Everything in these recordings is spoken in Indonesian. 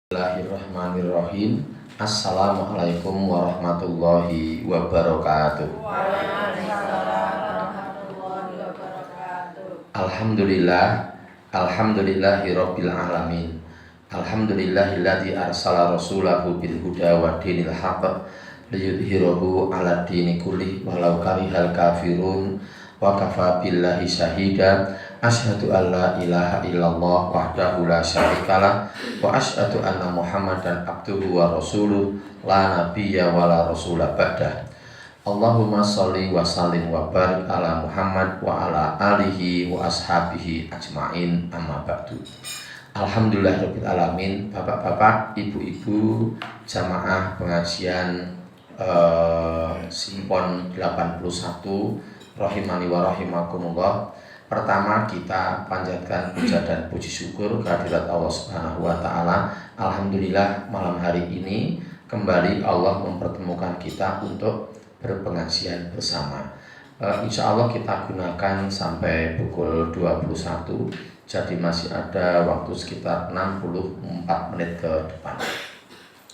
Bismillahirrahmanirrahim. Assalamualaikum warahmatullahi wabarakatuh. Alhamdulillah, alhamdulillahirabbil alamin. Alhamdulillahilladzi arsala rasulahu bil huda wa dinil haqq liyudhhirahu 'ala dini kulli walau karihal kafirun. Wa kafa billahi syahida. Asyhadu an la ilaha illallah wahdahu la syarikalah wa asyhadu anna Muhammadan abduhu wa rasuluh la nabiyya wa la rasula ba'dah. Allahumma sholli wa sallim wa barik ala Muhammad wa ala alihi wa ashabihi ajmain, amma ba'du. Alhamdulillahirabbil alamin. Bapak-bapak, ibu-ibu, jamaah pengajian Simpon 81 rahimani wa rahimakumullah. Pertama, kita panjatkan puja dan puji syukur kehadirat Allah Subhanahu wa taala. Alhamdulillah, malam hari ini kembali Allah mempertemukan kita untuk berpengajian bersama. Insya Allah kita gunakan sampai pukul 21. Jadi masih ada waktu sekitar 64 menit ke depan.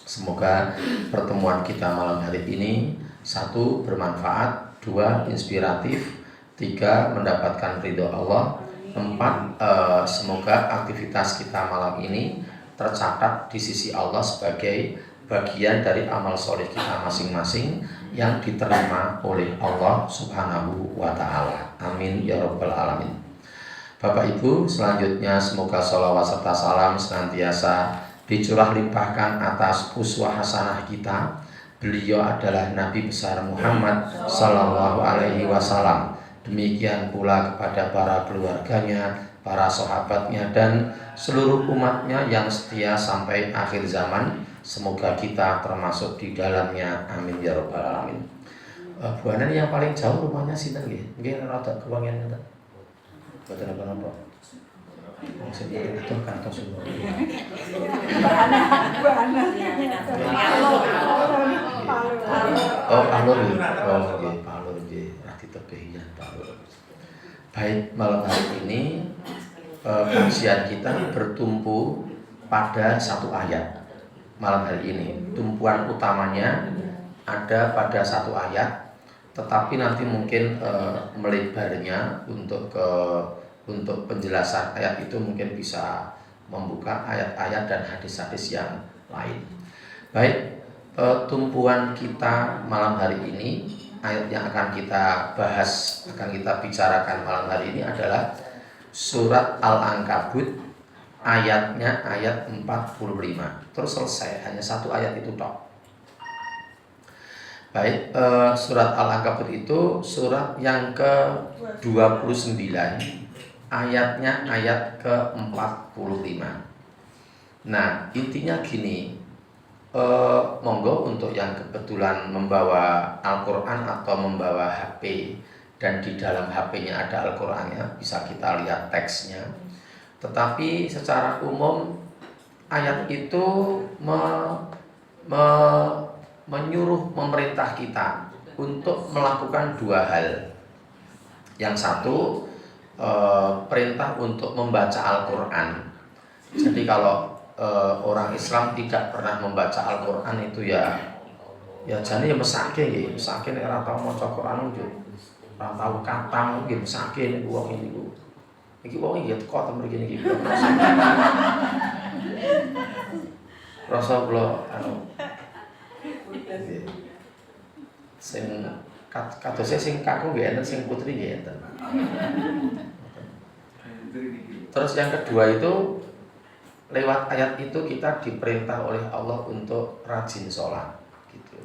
Semoga pertemuan kita malam hari ini, 1, bermanfaat, 2, inspiratif, 3, mendapatkan ridho Allah, 4, semoga aktivitas kita malam ini tercatat di sisi Allah sebagai bagian dari amal soleh kita masing-masing yang diterima oleh Allah Subhanahu wa ta'ala. Amin ya rabbal alamin. Bapak Ibu, selanjutnya semoga sholawat serta salam senantiasa dicurah limpahkan atas uswah hasanah kita. Beliau adalah Nabi besar Muhammad sallallahu alaihi wasallam. Demikian pula kepada para keluarganya, para sahabatnya, dan seluruh umatnya yang setia sampai akhir zaman. Semoga kita termasuk di dalamnya. Amin ya rabbal alamin. Bu Anan yang paling jauh rumahnya sinten nggih? Nggih rada kewangian ngoten. Boten apa-apa. Sing itu kantor semua. Oh, Palur. Oh, nggih, Palur nggih. Rati tebehian Palur. Baik, malam hari ini kajian kita bertumpu pada satu ayat. Malam hari ini tumpuan utamanya ada pada satu ayat, tetapi nanti mungkin melebarnya untuk penjelasan ayat itu mungkin bisa membuka ayat-ayat dan hadis-hadis yang lain. Baik, tumpuan kita malam hari ini, ayat yang akan kita bahas, akan kita bicarakan malam hari ini adalah surat Al-Ankabut, ayatnya ayat 45. Terus selesai, hanya satu ayat itu tok. Baik, surat Al-Ankabut itu surat yang ke-29, ayatnya ayat ke-45. Nah, intinya gini, monggo untuk yang kebetulan membawa Al-Quran atau membawa HP dan di dalam HP-nya ada Al-Qurannya, bisa kita lihat teksnya. Tetapi secara umum ayat itu menyuruh, memerintah kita untuk melakukan dua hal. Yang satu, perintah untuk membaca Al-Quran. Jadi kalau orang Islam tidak pernah membaca Al-Quran itu ya jane ya mesake nggih, mesake nek ora tau maca Quran yo ora tau katam nggih, mesake nek wong niku. Iki wong iki teko ten mriki niki. Rasa kula sing kadose sing kakung nggih enten, sing putri nggih enten. Terus yang kedua itu, lewat ayat itu kita diperintah oleh Allah untuk rajin sholat, gitu.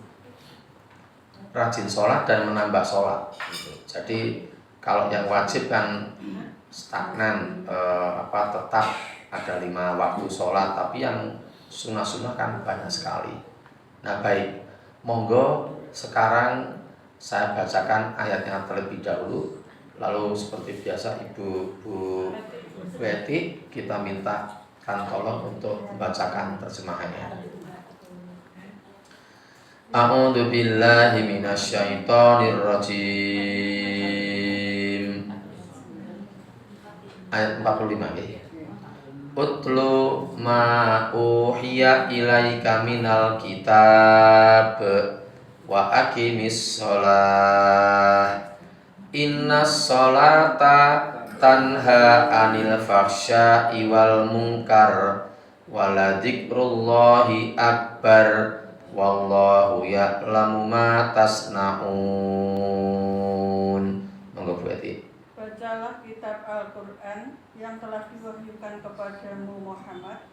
Rajin sholat dan menambah sholat, gitu. Jadi kalau yang wajib kan stagnan, tetap ada 5 waktu sholat, tapi yang sunnah-sunnah kan banyak sekali. Nah baik, monggo sekarang saya bacakan ayatnya terlebih dahulu. Lalu seperti biasa Ibu Weti kita minta tolong untuk membacakan terjemahannya. A'udzu billahi minasyaitonir rajim. Ayat 45 nggih. Utlu ma uhiya ilaika minal kitab wa aqimis sholah innas sholata tanha anil fahsya'i wal munkar waladikrullahi akbar wallahu ya'lamu ma tasna'un. Monggo Bu Eti. Bacalah kitab Al-Quran yang telah diwahyukan kepadamu Muhammad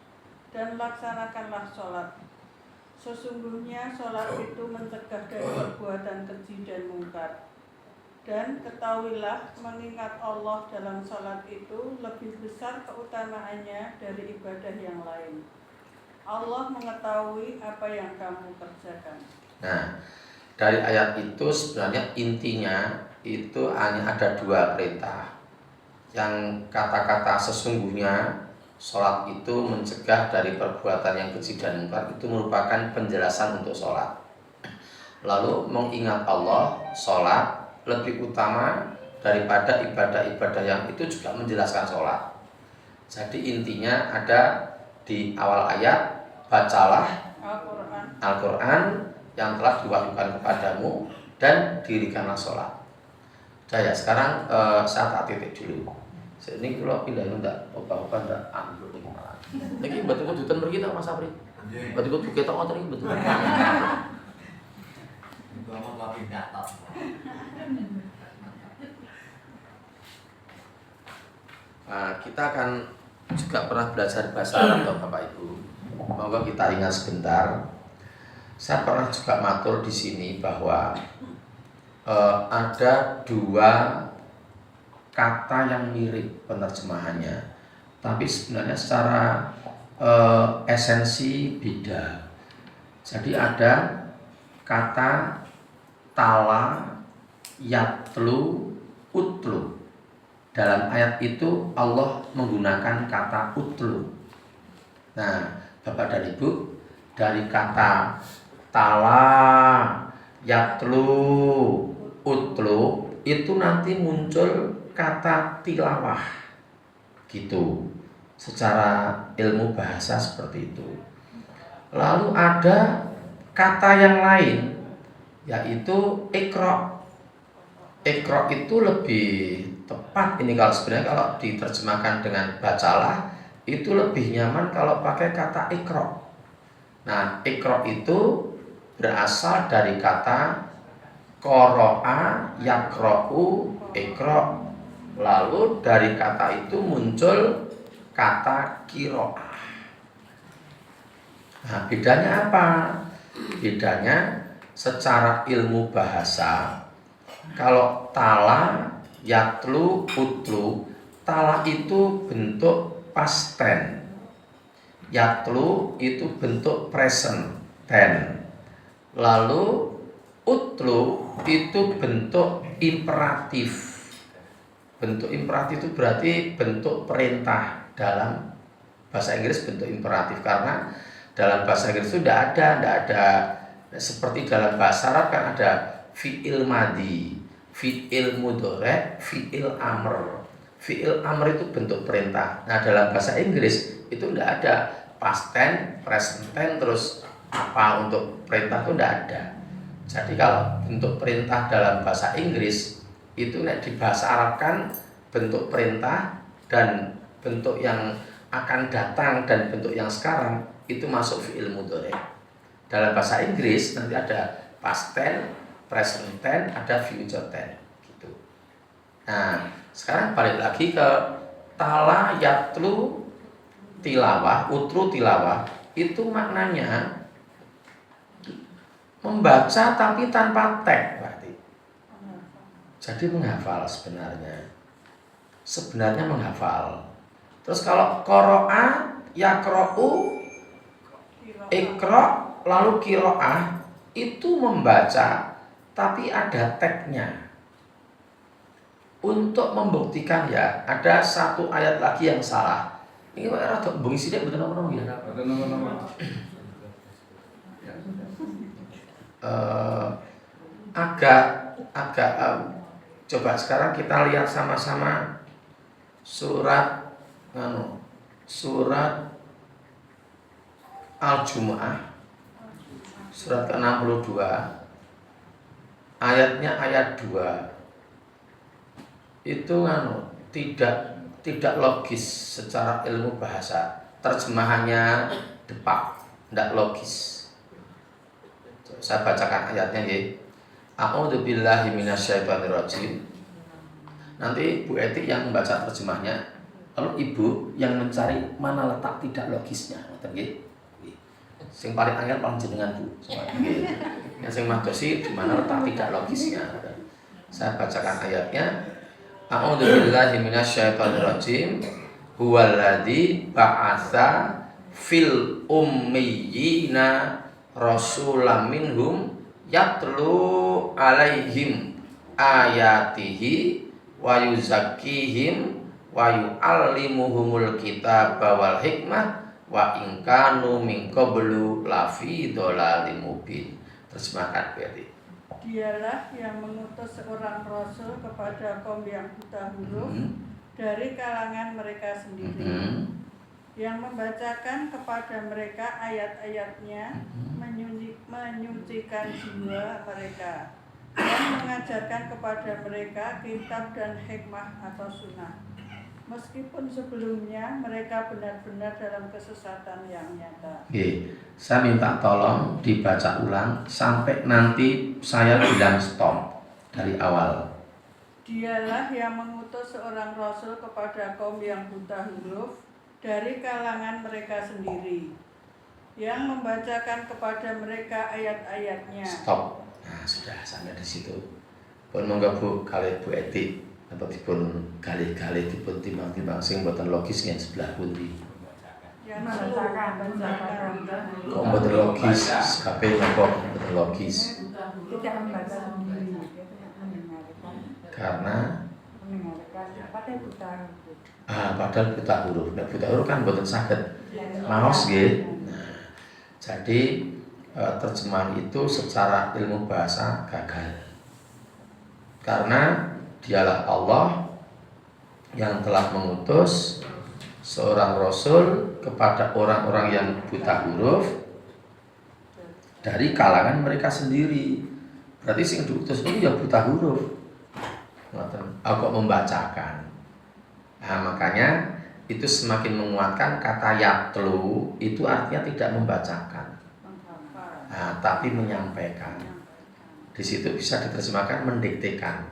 dan laksanakanlah sholat. Sesungguhnya sholat itu mencegah dari perbuatan keji dan mungkar. Dan ketahuilah mengingat Allah dalam sholat itu lebih besar keutamaannya dari ibadah yang lain. Allah mengetahui apa yang kamu kerjakan. Nah, dari ayat itu sebenarnya intinya itu hanya ada dua perintah. Yang kata-kata sesungguhnya sholat itu mencegah dari perbuatan yang keji dan mungkar itu merupakan penjelasan untuk sholat. Lalu mengingat Allah, sholat lebih utama daripada ibadah-ibadah yang itu juga menjelaskan sholat. Jadi intinya ada di awal ayat, bacalah Al-Quran yang telah diwahyukan kepadamu dan dirikanlah sholat. Saya sekarang saya tak titik dulu. Ini kalau pindah enggak, opa-opa enggak ambil ini malah. Lagi betul kudutan pergi tak Mas Apri? Betul kudu kita ngotor ini betul. Nah, kita akan juga pernah belajar bahasa Arab Bapak Ibu. Moga kita ingat sebentar. Saya pernah juga matur di sini bahwa ada dua kata yang mirip penerjemahannya, tapi sebenarnya secara esensi beda. Jadi ada kata tala, yatlu, utlu. Dalam ayat itu Allah menggunakan kata utlu. Nah, Bapak dan Ibu, dari kata tala, yatlu, utlu itu nanti muncul kata tilawah gitu. Secara ilmu bahasa seperti itu. Lalu ada kata yang lain yaitu ikra. Ikra itu lebih tepat ini kalau sebenarnya kalau diterjemahkan dengan bacalah itu lebih nyaman kalau pakai kata ikra. Nah, ikra itu berasal dari kata qara'a yaqra'u ikra. Lalu dari kata itu muncul kata qira'ah. Nah, bedanya apa? Bedanya secara ilmu bahasa, kalau tala, yatlu, utlu, tala itu bentuk past tense, yatlu itu bentuk present tense, lalu utlu itu bentuk imperatif. Bentuk imperatif itu berarti bentuk perintah. Dalam bahasa Inggris bentuk imperatif, karena dalam bahasa Inggris itu tidak ada seperti dalam bahasa Arab kan ada fi'il madhi, fi'il mudhari', fi'il amr. Fi'il amr itu bentuk perintah. Nah, dalam bahasa Inggris itu tidak ada past tense, present tense, terus apa untuk perintah itu tidak ada. Jadi kalau bentuk perintah dalam bahasa Inggris itu di bahasa Arab kan bentuk perintah dan bentuk yang akan datang dan bentuk yang sekarang itu masuk fi'il mudhari'. Dalam bahasa Inggris nanti ada past tense, present tense, ada future tense gitu. Nah, sekarang balik lagi ke tala, yatlu, tilawah, utlu, tilawah. Itu maknanya membaca tapi tanpa teks berarti. Jadi menghafal sebenarnya. Sebenarnya menghafal. Terus kalau qara'a, yaqra'u, ikra, lalu qira'ah itu membaca tapi ada teksnya. Untuk membuktikan ya, ada satu ayat lagi yang salah. Ini rada bengisine betul nomor ya. Coba sekarang kita lihat sama-sama surat surat Al-Jumu'ah surat ke-62 ayatnya ayat 2 itu tidak logis secara ilmu bahasa. Terjemahannya depak, tidak logis. Saya bacakan ayatnya ya. A'udzubillahi minasyaitonirrajim. Nanti Bu Eti yang membaca terjemahnya, lalu Ibu yang mencari mana letak tidak logisnya. Ngoten nggih. Sing paling angel paling jenengan Bu. Yang sing madosi di mana letak tidak logisnya. Saya bacakan ayatnya. A'udzubillahi minasyaitonirrajim. Huwallazi ba'atsa fil ummiyina rasulam minhum yatlu alaihim ayatihi wa yuzakkihim wa yu'allimuhumul kitaba wal hikmah wa in kanu min qablu lafi dhalalim mubin. Terjemahkan berarti. Dialah yang mengutus seorang rasul kepada kaum yang buta huruf dari kalangan mereka sendiri, yang membacakan kepada mereka ayat-ayatnya, menyucikan jiwa mereka, dan mengajarkan kepada mereka kitab dan hikmah atau sunnah, meskipun sebelumnya mereka benar-benar dalam kesesatan yang nyata. Oke, saya minta tolong dibaca ulang sampai nanti saya bilang stop dari awal. Dialah yang mengutus seorang rasul kepada kaum yang buta huruf dari kalangan mereka sendiri, yang membacakan kepada mereka ayat-ayatnya. Stop. Nah, sudah sampai di situ. Pun monggo Bu kalih Bu Eti atau dipun kalih-kalih dipun timbang-timbang sing boten logis yang sebelah pundi. Yang membacakan. Kok boten logis? Kabeh napa boten logis? Tidak membaca sendiri, mendengarkan. Karena Padahal buta huruf. padahal buta huruf. Nah, buta huruf kan boten saged maos nggih. Nah, jadi terjemahan itu secara ilmu bahasa gagal. Karena dialah Allah yang telah mengutus seorang rasul kepada orang-orang yang buta huruf dari kalangan mereka sendiri. Berarti sing diutus itu ya buta huruf. Aku membacakan. Nah, makanya itu semakin menguatkan kata yatlu itu artinya tidak membacakan. Nah, tapi menyampaikan. Di situ bisa diterjemahkan mendiktekan.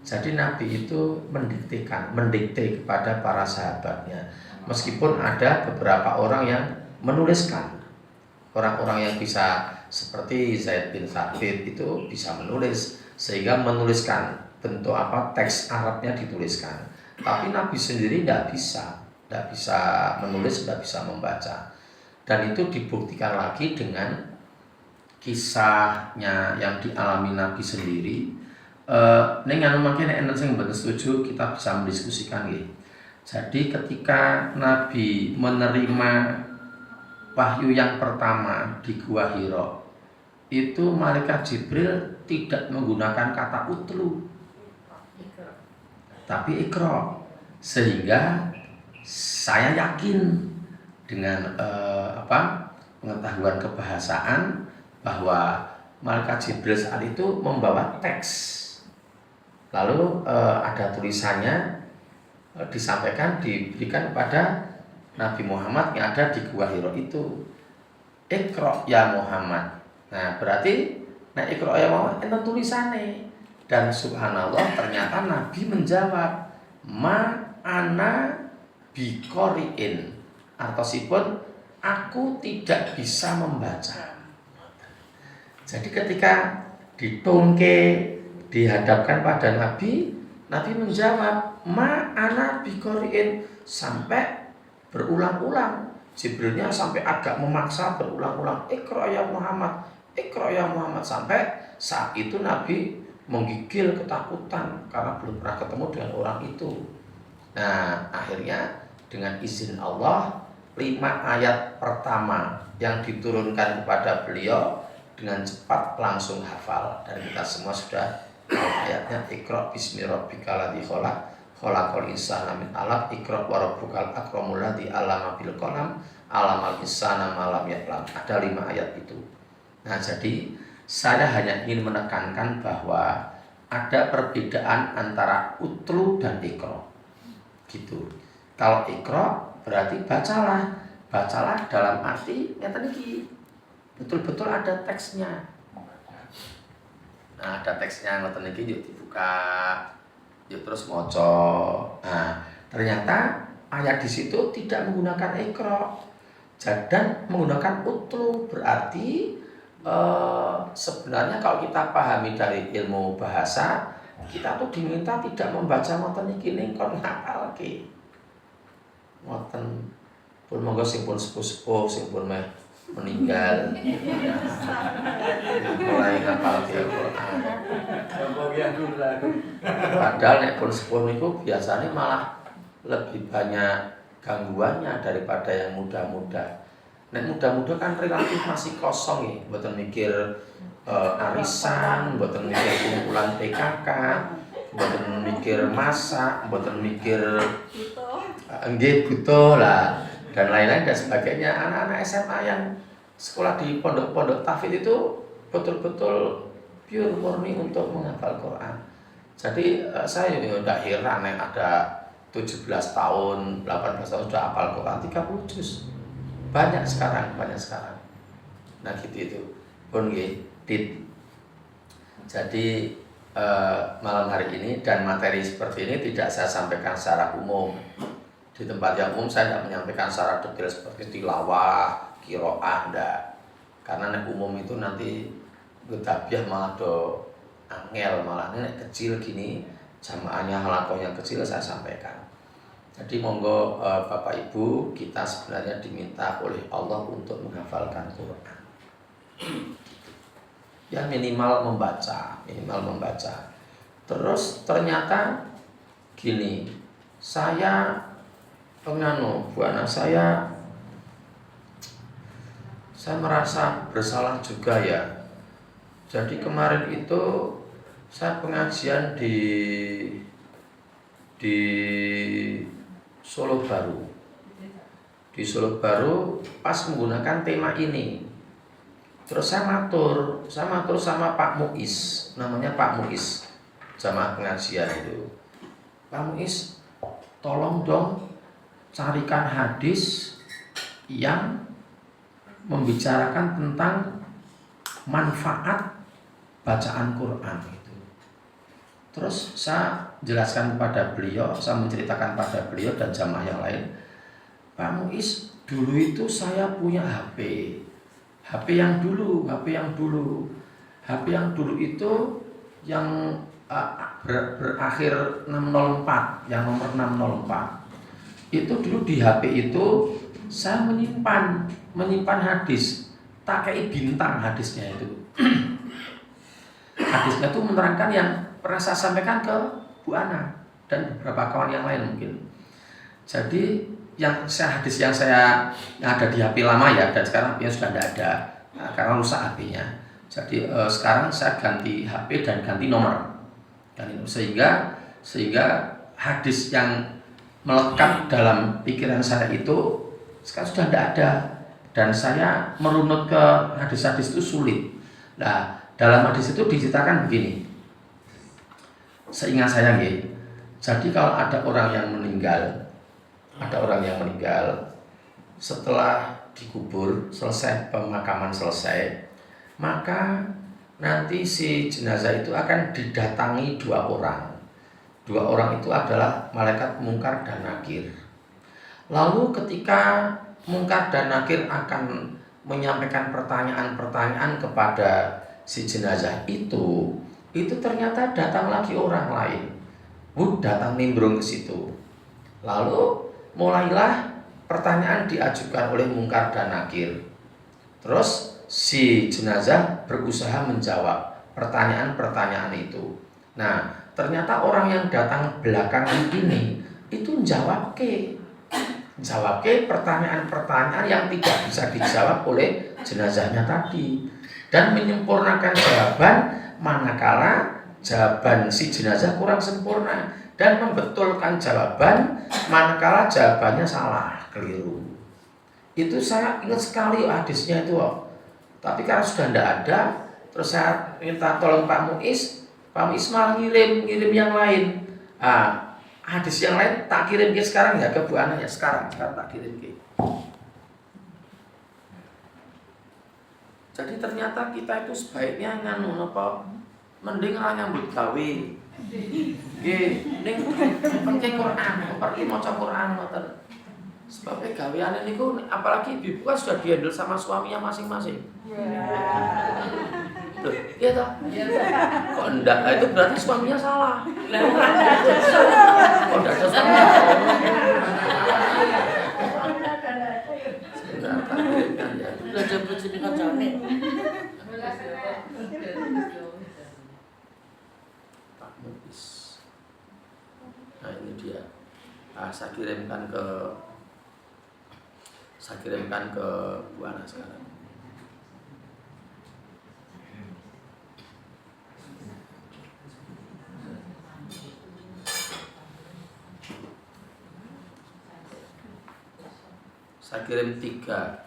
Jadi Nabi itu mendikte kepada para sahabatnya. Meskipun ada beberapa orang yang menuliskan. Orang-orang yang bisa seperti Zaid bin Thabit itu bisa menulis, sehingga menuliskan bentuk teks Arabnya dituliskan. Tapi Nabi sendiri tidak bisa menulis, tidak bisa membaca. Dan itu dibuktikan lagi dengan kisahnya yang dialami Nabi sendiri. Ning mungkin enten sing mboten setuju, kita bisa mendiskusikan nggih. Jadi ketika Nabi menerima wahyu yang pertama di Gua Hira, itu malaikat Jibril tidak menggunakan kata utlu, tapi ikra. Sehingga saya yakin dengan pengetahuan kebahasaan bahwa malaikat Jibril saat itu membawa teks. Lalu ada tulisannya disampaikan, diberikan kepada Nabi Muhammad yang ada di Gua Hira itu. Iqra ya Muhammad. Nah, berarti Iqra ya Muhammad itu tulisannya. Dan subhanallah ternyata Nabi menjawab, ma ana biqori'in. Artosipun aku tidak bisa membaca. Jadi ketika ditungke dihadapkan pada Nabi menjawab ma ana biqori'in sampai berulang-ulang. Jibrilnya sampai agak memaksa berulang-ulang, Iqra ya Muhammad, Iqra ya Muhammad, sampai saat itu Nabi menggigil ketakutan karena belum pernah ketemu dengan orang itu. Nah, akhirnya dengan izin Allah 5 ayat pertama yang diturunkan kepada beliau dengan cepat langsung hafal, dan kita semua sudah tahu ayatnya. Iqra bismi rabbikal ladzi khalaq khalaqal insana min 'alaq, iqra wa rabbukal akramul ladzi 'allama bil qalam, 'allamal insana ma lam ya'lam. Ada 5 ayat itu. Nah, jadi saya hanya ingin menekankan bahwa ada perbedaan antara utlu dan iqra. Gitu. Kalau iqra berarti bacalah. Bacalah dalam arti ngeten iki. Betul-betul ada teksnya. Nah, ada teksnya ngeten iki yuk dibuka. Yuk terus maca. Nah, ternyata ayat di situ tidak menggunakan iqra dan menggunakan utlu. Berarti sebenarnya kalau kita pahami dari ilmu bahasa, kita tuh diminta tidak membaca ngoten iki ning kon ngapalke. Ngoten pun monggo sing pun sepuh-sepuh sing pun meh meninggal mulai ngapalke Al-Qur'an. Padahal nek pun sepuh niku biasanya malah lebih banyak gangguannya daripada yang muda-muda. Nek muda-muda kan relatif masih kosong ya, mboten mikir arisan, mboten mikir kumpulan PKK, mboten mikir masak, mboten mikir nggih butuh lah dan lain-lain dan sebagainya. Anak-anak SMA yang sekolah di pondok-pondok tahfidz itu betul-betul pure murni untuk menghafal Quran. Jadi saya udah heran yang ada 17 tahun, 18 tahun sudah hafal Quran 30 juz. Banyak sekarang. Nah gitu itu. Pun nggih, Dit. Jadi malam hari ini dan materi seperti ini tidak saya sampaikan secara umum. Di tempat yang umum saya tidak menyampaikan secara detail seperti tilawah, qiraah, enggak. Karena nek umum itu nanti getabiah malah do angel, malah nek kecil gini jamaahnya halakoh yang kecil saya sampaikan. Jadi monggo Bapak Ibu, kita sebenarnya diminta oleh Allah untuk menghafalkan Quran. Ya minimal membaca. Terus ternyata gini, saya Bu Ana, saya merasa bersalah juga ya. Jadi kemarin itu saya pengajian di Solo Baru. Di Solo Baru pas menggunakan tema ini. Terus saya matur sama Pak Muiz, namanya Pak Muiz, jamaah pengajian itu. Pak Muiz, tolong dong carikan hadis yang membicarakan tentang manfaat bacaan Quran itu. Terus saya jelaskan kepada beliau, saya menceritakan pada beliau dan jamaah yang lain, Pak Muiz, dulu itu saya punya HP yang dulu itu yang berakhir 604, yang nomor 604. Itu dulu di HP itu saya menyimpan hadis, tak kayak bintang hadisnya itu. Hadisnya itu menerangkan yang pernah saya sampaikan ke Bu Ana dan beberapa kawan yang lain mungkin. Jadi hadis yang ada di HP lama ya, dan sekarang HP-nya sudah tidak ada karena rusak HP-nya. Jadi sekarang saya ganti HP dan ganti nomor. Sehingga hadis yang melekat dalam pikiran saya itu sekarang sudah tidak ada, dan saya merunut ke hadis-hadis itu sulit. Nah, dalam hadis itu diceritakan begini. Seingat saya nggih. Jadi kalau ada orang yang meninggal, setelah dikubur, selesai pemakaman selesai, maka nanti si jenazah itu akan didatangi 2 orang. 2 orang itu adalah malaikat Munkar dan Nakir. Lalu ketika Munkar dan Nakir akan menyampaikan pertanyaan-pertanyaan kepada si jenazah itu ternyata datang lagi orang lain. Datang nimbrung ke situ. Lalu mulailah pertanyaan diajukan oleh Munkar dan Nakir. Terus si jenazah berusaha menjawab pertanyaan-pertanyaan itu. Nah, ternyata orang yang datang belakangan ini itu jawab pertanyaan-pertanyaan yang tidak bisa dijawab oleh jenazahnya tadi, dan menyempurnakan jawaban manakala jawaban si jenazah kurang sempurna. dan membetulkan jawaban manakala jawabannya salah, keliru. Itu saya ingat sekali hadisnya itu. Tapi karena sudah tidak ada, terus saya minta tolong Pak Muiz malah ngirim yang lain. Hadis yang lain tak kirim ke sekarang ya ke Bu Ana ya, sekarang tak kirim ke. Jadi ternyata kita itu sebaiknya nganu apa, mending lah nyambut gawe. Nggih, ning penting Quran, perlu maca Quran ngoten. Sebab gaweane niku apalagi ibu kan sudah dihandle sama suaminya masing-masing. Loh, iya toh? Kok enggak? Itu berarti suaminya salah. Kok enggak ada suaminya? Enggak, kan ya. Belajar sini kan jane. Pak Muiz. Nah ini dia. Saya kirimkan ke Bu Ana sekarang. Saya kirim tiga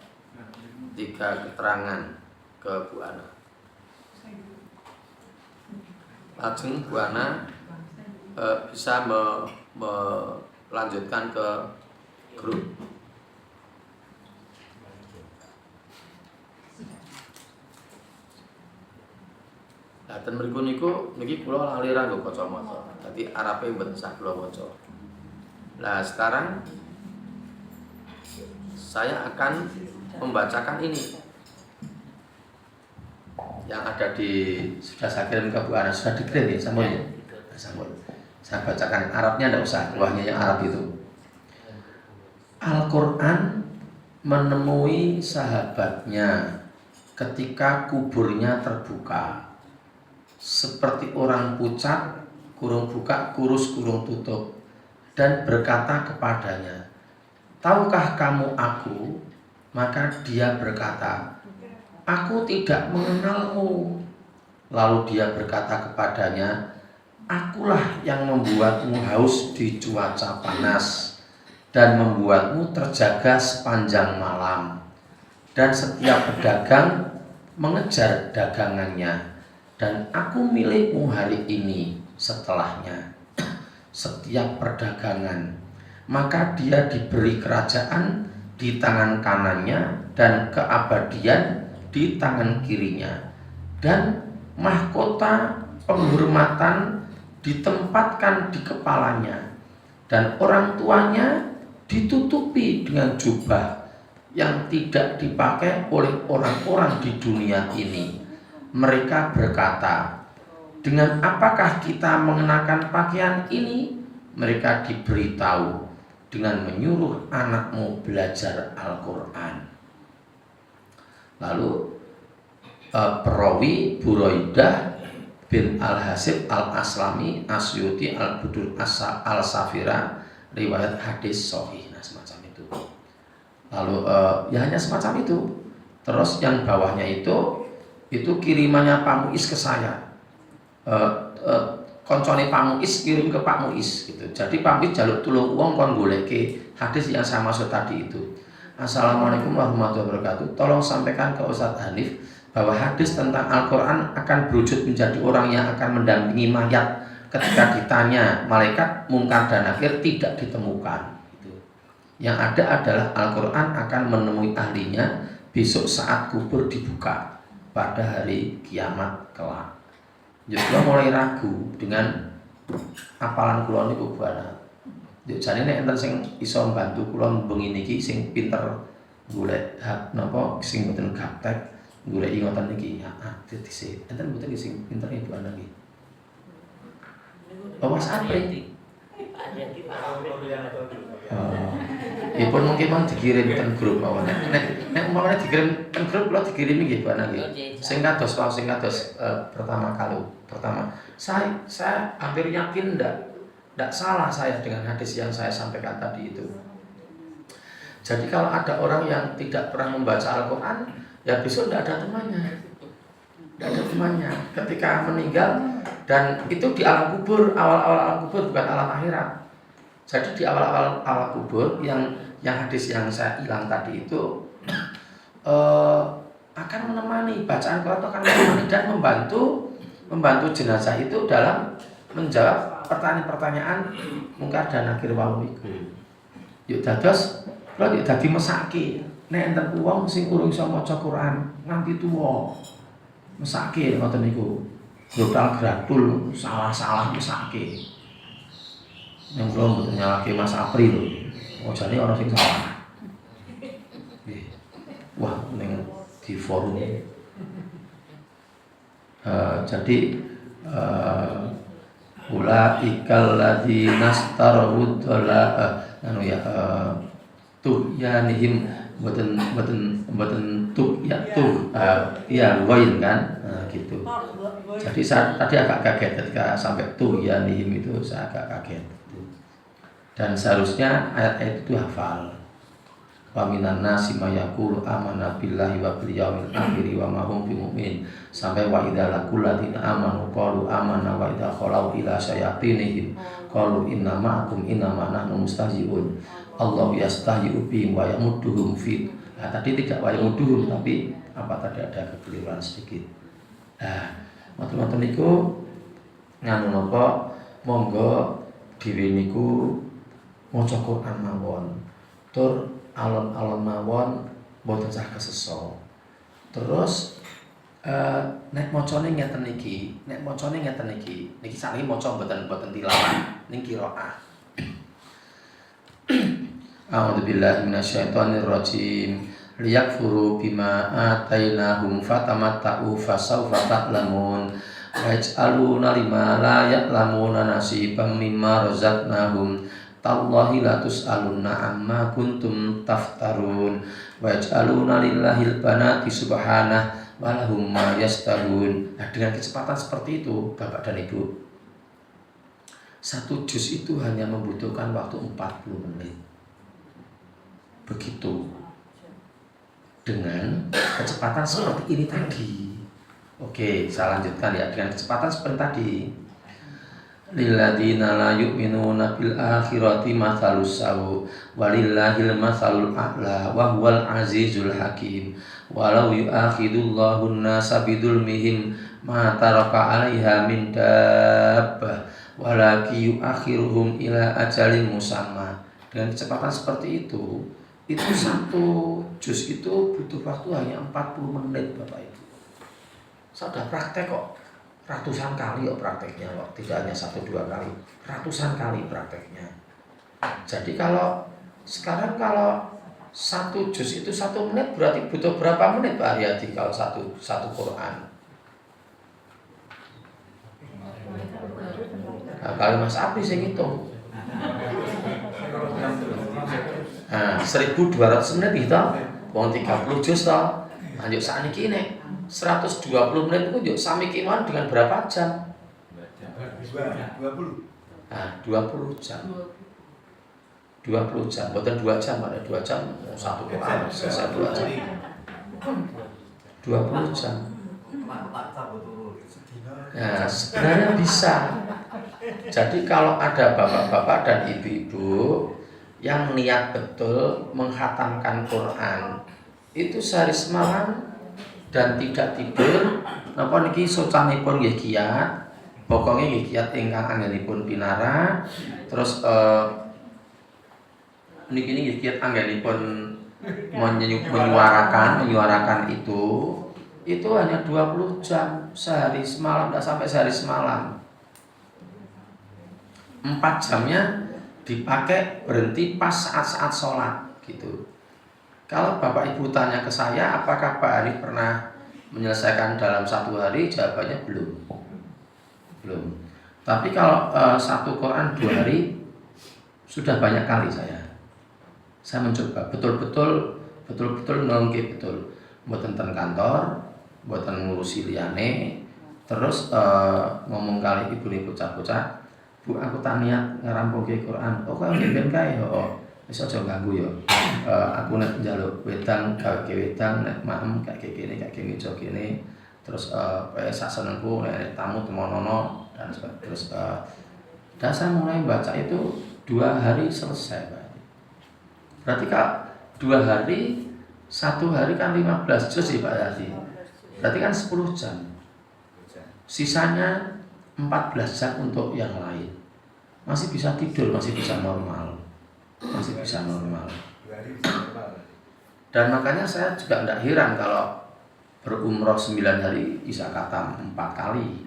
keterangan ke Bu Ana. Lajeng Bu Ana bisa melanjutkan ke grup. Nah, ten mriku niki kula lali ra nggo kacamata. Dadi arepe mboten sak kula waca. Nah, sekarang saya akan membacakan ini yang ada sudah saya kirim ke Bu Ana, sudah dikirim ya, sambung ya. Sambung. Saya bacakan Arabnya, enggak usah, luahnya yang Arab itu. Al-Quran menemui sahabatnya ketika kuburnya terbuka, seperti orang pucat, kurung buka, kurus kurung tutup, dan berkata kepadanya, tahukah kamu aku? Maka dia berkata, aku tidak mengenalmu. Lalu dia berkata kepadanya, akulah yang membuatmu haus di cuaca panas dan membuatmu terjaga sepanjang malam. Dan setiap pedagang mengejar dagangannya, dan aku milikmu hari ini setelahnya. Setiap perdagangan, maka dia diberi kerajaan di tangan kanannya dan keabadian di tangan kirinya, dan mahkota penghormatan ditempatkan di kepalanya, dan orang tuanya ditutupi dengan jubah yang tidak dipakai oleh orang-orang di dunia ini. Mereka berkata, dengan apakah kita mengenakan pakaian ini? Mereka diberitahu, dengan menyuruh anakmu belajar Al-Quran. Lalu perawi Buraidah bin Al-Hasib Al-Aslami Asyuti Al-Budur Al-Safira, riwayat hadis sahih. Nah semacam itu. Lalu ya hanya semacam itu. Terus yang bawahnya itu kirimannya Pak Muiz ke saya. Koncone Pak Muiz kirim ke Pak Muiz gitu. Jadi Pak Muiz jaluk tulung uang kon goleke hadis yang saya maksud tadi itu. Assalamualaikum warahmatullahi wabarakatuh. Tolong sampaikan ke Ustadz Hanif bahwa hadis tentang Al-Quran akan berwujud menjadi orang yang akan mendampingi mayat ketika ditanya malaikat, mungkar dan nakir tidak ditemukan. Gitu. Yang ada adalah Al-Quran akan menemui ahlinya besok saat kubur dibuka pada hari kiamat kelak. Jadi mulai ragu dengan apalan kula niku Bu Ana. Jane nek enten sing iso mbantu kula bengi niki sing pinter golek napa sing mboten gaptek golek ngoten niki. Heeh, dhisik. Enten mboten sing pinter Bu Ana niki. Oh Mas Apri. Ipun mungkin dikirim ten grup mawon. Nek umpamane dikirim ten grup kula dikirimi nggih Bu Ana nggih. Sing kados pertama kali. Saya hampir yakin tidak salah saya dengan hadis yang saya sampaikan tadi itu. Jadi kalau ada orang yang tidak pernah membaca Al-Quran, ya besok tidak ada temannya. Tidak ada temannya ketika meninggal. Dan itu di alam kubur, awal-awal alam kubur, bukan alam akhirat. Jadi di awal-awal alam kubur yang hadis yang saya hilang tadi itu akan menemani, bacaan Quran itu akan menemani dan membantu jenazah itu dalam menjawab pertanyaan-pertanyaan mungkar dan nakir wau iku. Yuk dados kula yuk dadi mesake nek enten wong sing urung iso maca Quran nganti tuwa. Mesake ngoten niku. Brutal gratul salah-salah mesake. Yang kula mboten nyalahke Mas Apri lho. Ojane ana sing salah. Nggih. Wah, ning di forum. Jadi ulaikal ladzina starawud tuhyanihim mboten tuh ya wain kan gitu. Jadi saya tadi agak kaget ketika sampai tuhyanihim itu, saya agak kaget. Dan seharusnya ayat-ayat itu hafal. Wa minan nasi may yaqulu amanna billahi wa bil yaumil akhir wa ma hum bimumin, sampai wa idza laqul ladzina amanu qalu amanna wa idza khalau ila syayatinihim qalu inna ma'akum innama nahnu mustahzi'un. Allah yastahzi'u bihim wa yamudduhum fi. Nah, tadi tidak wa yamudduhum, tapi apa tadi ada kekeliruan sedikit. Nah, ngoten-ngoten niku nganu napa monggo dhewe niku maca Quran mawon. Tur alon-alon mawon mboten sah keseso. Terus nek macane ngeten niki, niki sakniki maca mboten tilawah, ning qiraah. A'udzu billahi minasyaitonir rajim. Liyakfuru bima atainahum fatamatta'u fasawfa ta'lamun. Waj'aluna lima la ya'lamuna nasiban mimma razaqnahum. Tallahi la tus'alunna amma kuntum taftarun. Waj'aluna lillahil banati subhanah walahum ma yastahun. Nah, dengan kecepatan seperti itu Bapak dan Ibu, satu juz itu hanya membutuhkan waktu 40 menit. Begitu. Dengan kecepatan seperti ini tadi. Oke, saya lanjutkan ya. Dengan kecepatan seperti tadi. Lilladzina la yu'minuna bil akhirati mathalus sawu walillahil mathalul a'la wa huwal azizul hakim. Walau yu'akhidullahu an-nasa bidzulmihim ma taraka 'alaiha min dabbah walaki yu'akhiruhum ila ajalin musamma. Dengan kecepatan seperti itu satu juz itu butuh waktu hanya 40 menit Bapak Ibu. Saya sudah praktek kok, ratusan kali kok prakteknya kok, tidak hanya 1-2 kali, ratusan kali prakteknya. Jadi sekarang kalau satu juz itu 1 menit, berarti butuh berapa menit Pak Haryadi kalau satu Quran? Nah, kali Mas Apri sing ngitung. Nah, 1200 menit gitu, wong 30 juz toh. Lanjut sakniki nek 120 menit itu yuk sami kemauan dengan berapa jam? 20. Nah, 20 jam. 20 jam, bukan 2 jam, ada 2 jam, satu Quran selesai 2 jam. 20 jam. Nah, sebenarnya bisa. Jadi kalau ada bapak-bapak dan ibu-ibu yang niat betul menghatamkan Quran, itu sehari semalam dan tidak tidur, napa niki socanipun nggih kiat, pokoke nggih kiat ingkang anggenipun pinara, terus niki nggih kiat anggenipun menyuarakan itu hanya 20 jam sehari semalam, tidak sampai sehari semalam. 4 jamnya dipakai berhenti pas saat-saat sholat gitu. Kalau Bapak Ibu tanya ke saya, apakah Pak Hari pernah menyelesaikan dalam 1 hari? Jawabannya belum. Tapi kalau 1 Quran 2 hari sudah banyak kali saya mencoba betul-betul nongke betul. Mboten ten kantor, mboten ngurusi liyane, terus ngomong kali ibune bocah-bocah, Bu, aku tak niat ngerampungke Quran. Oh, kok ben kae yo. Wis aja ganggu yo. Aku nek njaluk wedang gawe wedang, nek maem gak kene, gak kene. terus sak senengku nek tamu temonono dan terus dan saya mulai baca itu 2 hari selesai Pak. Berarti Kak 2 hari 1 hari kan 15 juz sih Pak Yadi. Berarti kan 10 jam. Sisanya 14 jam untuk yang lain. Masih bisa tidur, masih bisa normal. Masih bisa normal. Dan makanya saya juga tidak heran kalau berumroh 9 hari bisa khatam 4 kali.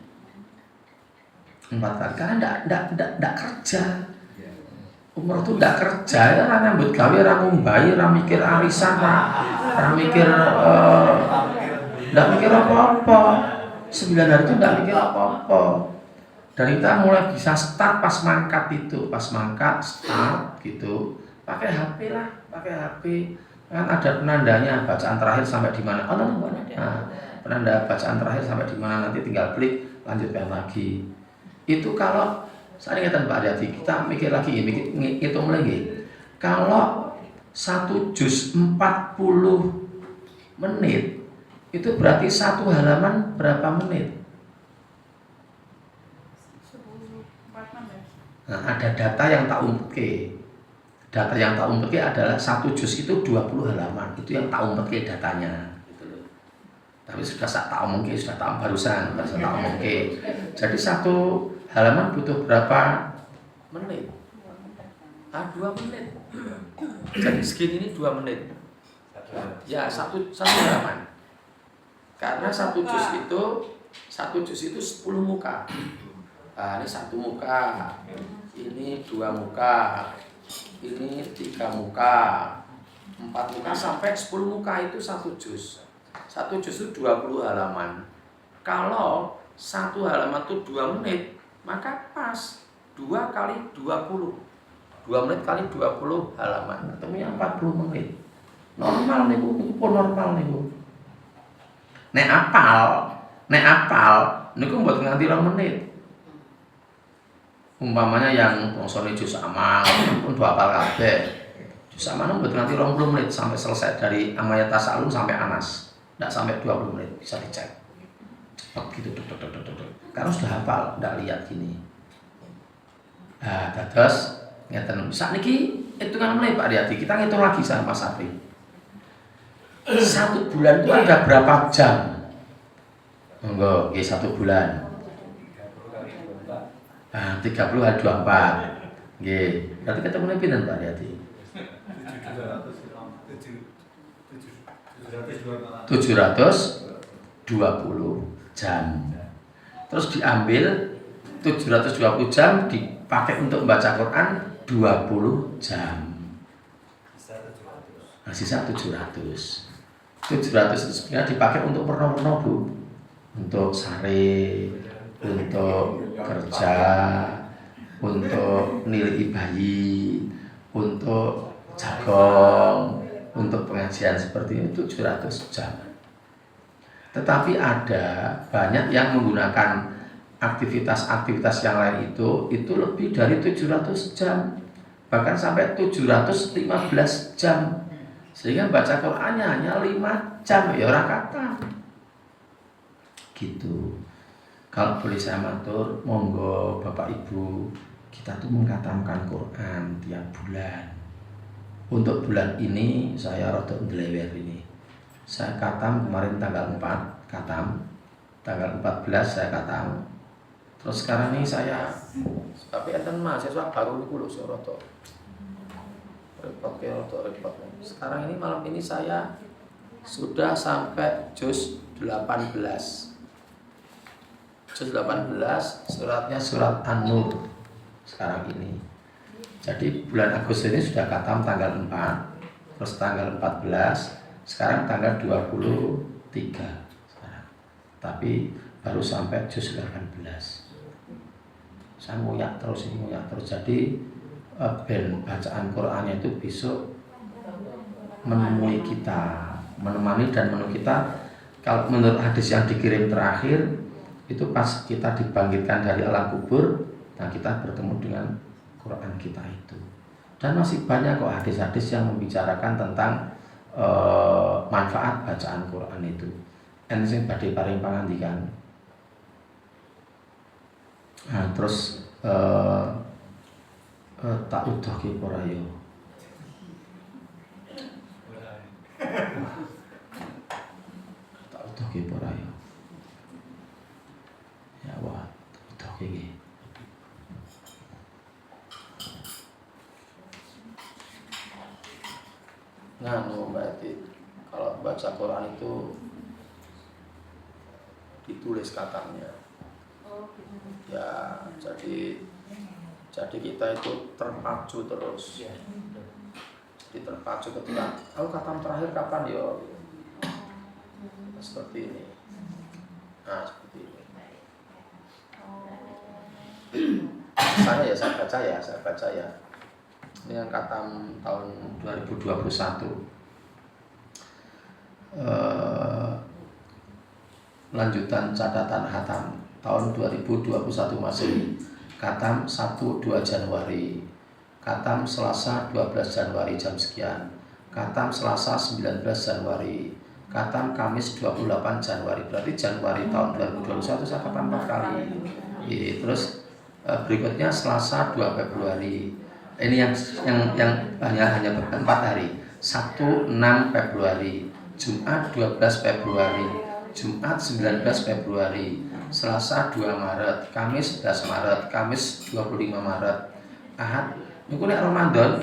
4 kali karena tidak kerja. Umroh itu tidak kerja, ya orang nyambut gawe, orang ngumbai, orang mikir arisan, orang mikir tidak mikir apa-apa. 9 hari itu tidak mikir apa-apa. Dan kita mulai bisa start pas mangkat itu, pas mangkat start gitu, pakai HP lah, pakai HP. Kan ada penandanya bacaan terakhir sampai di mana. Oh, nah, penanda bacaan terakhir sampai di mana nanti tinggal klik lanjutkan lagi. Itu kalau saya ingatkan Pak Aryati, kita mikir lagi, hitung lagi. Kalau 1 juz 40 menit, itu berarti 1 halaman berapa menit? 10, 4, 6 ya. Nah, ada data yang tak umpeke. Data yang tak umpeke adalah 1 juz itu 20 halaman. Itu yang tak umpeke datanya. Gitu loh. Tapi sudah tak umpeke, sudah tak barusan, tak umpeke. Jadi 1 halaman butuh berapa menit? 2 menit. Jadi segini ini 2 menit. Ya, satu halaman. Karena 1 juz itu 10 muka. Nah, ini 1 muka. Ini 2 muka. Ini 3 muka. 4 muka sampai 10 muka itu 1 juz. 1 juz itu 20 halaman. Kalau 1 halaman itu 2 menit, maka pas 2 kali 20 2 menit kali 20 halaman ketemunya 40 menit. Normal nih Bu, itu pun normal nih Bu. Nek apal niku mboten nganti 2 menit. Umpamanya yang bangsane juz amal pun hafal kabeh. Juz amal mboten nganti 20 menit sampai selesai dari Amayat Tasalum sampai Anas. Enggak sampai 20 menit, bisa dicek. Cepet gitu, karena sudah hafal, tidak lihat gini. Nah, terus ngeten sak niki hitungan menit Pak Aryati. Kita ngitung lagi sama Mas Safi. 1 bulan itu ada berapa jam? Monggo, nggih 1 bulan. 30 hari 24. Nggih. Berarti ketemune pinten Pak Aryati? 720 jam. Terus diambil 720 jam dipakai untuk membaca Quran 20 jam. Nah, sisa 700. 700 itu sebenarnya dipakai untuk perno-perno Bu. Untuk sare, untuk kerja, untuk nilai bayi, untuk jagong, untuk pengajian seperti itu 700 jam. Tetapi ada banyak yang menggunakan aktivitas-aktivitas yang lain itu lebih dari 700 jam, bahkan sampai 715 jam, sehingga baca Qurannya hanya 5 jam ya orang kata gitu. Kalau boleh saya matur, monggo Bapak Ibu, kita tuh mengkatamkan Quran tiap bulan. Untuk bulan ini saya rada ndlewer ini. Saya katam kemarin tanggal 4 katam, tanggal 14 saya katam. Terus sekarang ini saya tapi enten mahasiswa baru niku lho rada repot. Sekarang ini malam ini saya sudah sampai juz 18. Juz 18 suratnya surat An-Nur sekarang ini. Jadi bulan Agustus ini sudah katam tanggal 4, terus tanggal 14, sekarang tanggal 23 sekarang. Tapi baru sampai juz 18. Saya ngoyak terus. Jadi ben bacaan Qur'annya itu besok menemui kita, menemani dan menemui kita. Kalau menurut hadis yang dikirim terakhir itu pas kita dibangkitkan dari alam kubur, nah kita bertemu dengan Quran kita itu. Dan masih banyak kok hadis-hadis yang membicarakan tentang manfaat bacaan Quran itu. enten sing badhe paring pangandikan. Nah, terus tak udohke apa ora ya? Tak udohke apa ora ya? Ya wah, tak udohke nggih. Nganu berarti kalau baca Quran itu ditulis katanya. Ya, jadi kita itu terpacu terus. Jadi terpacu ketika aku khatam terakhir kapan ya? Seperti ini. Nah, seperti ini. Saya baca ya. Ini yang khatam tahun 2021. Lanjutan catatan khatam tahun 2021 Masehi. Khatam 1-2 Januari. Khatam Selasa 12 Januari jam sekian. Khatam Selasa 19 Januari. Khatam Kamis 28 Januari. Berarti Januari tahun 2021 saya khatam 4 kali. Terus berikutnya Selasa 2 Februari. Ini yang hanya 4 hari. 1 6 Februari, Jumat 12 Februari, Jumat 19 Februari, Selasa 2 Maret, Kamis 11 Maret, Kamis 25 Maret, Ahad. Niku nek Ramadan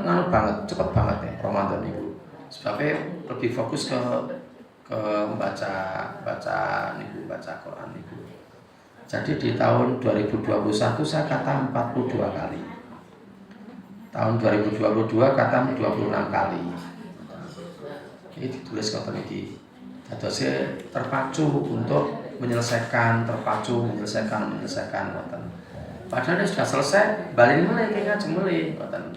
nganu banget, cepet banget ya Ramadan niku. Sebabnya lebih fokus ke baca Quran niku. Jadi di tahun 2021 saya khatam 42 kali. Tahun 2022 khatam 26 kali. Ini ditulis ngoten iki. Dadose terpacu untuk menyelesaikan ngoten. Padahal sudah selesai, balik mulai kayak ngajeng mulai ngoten.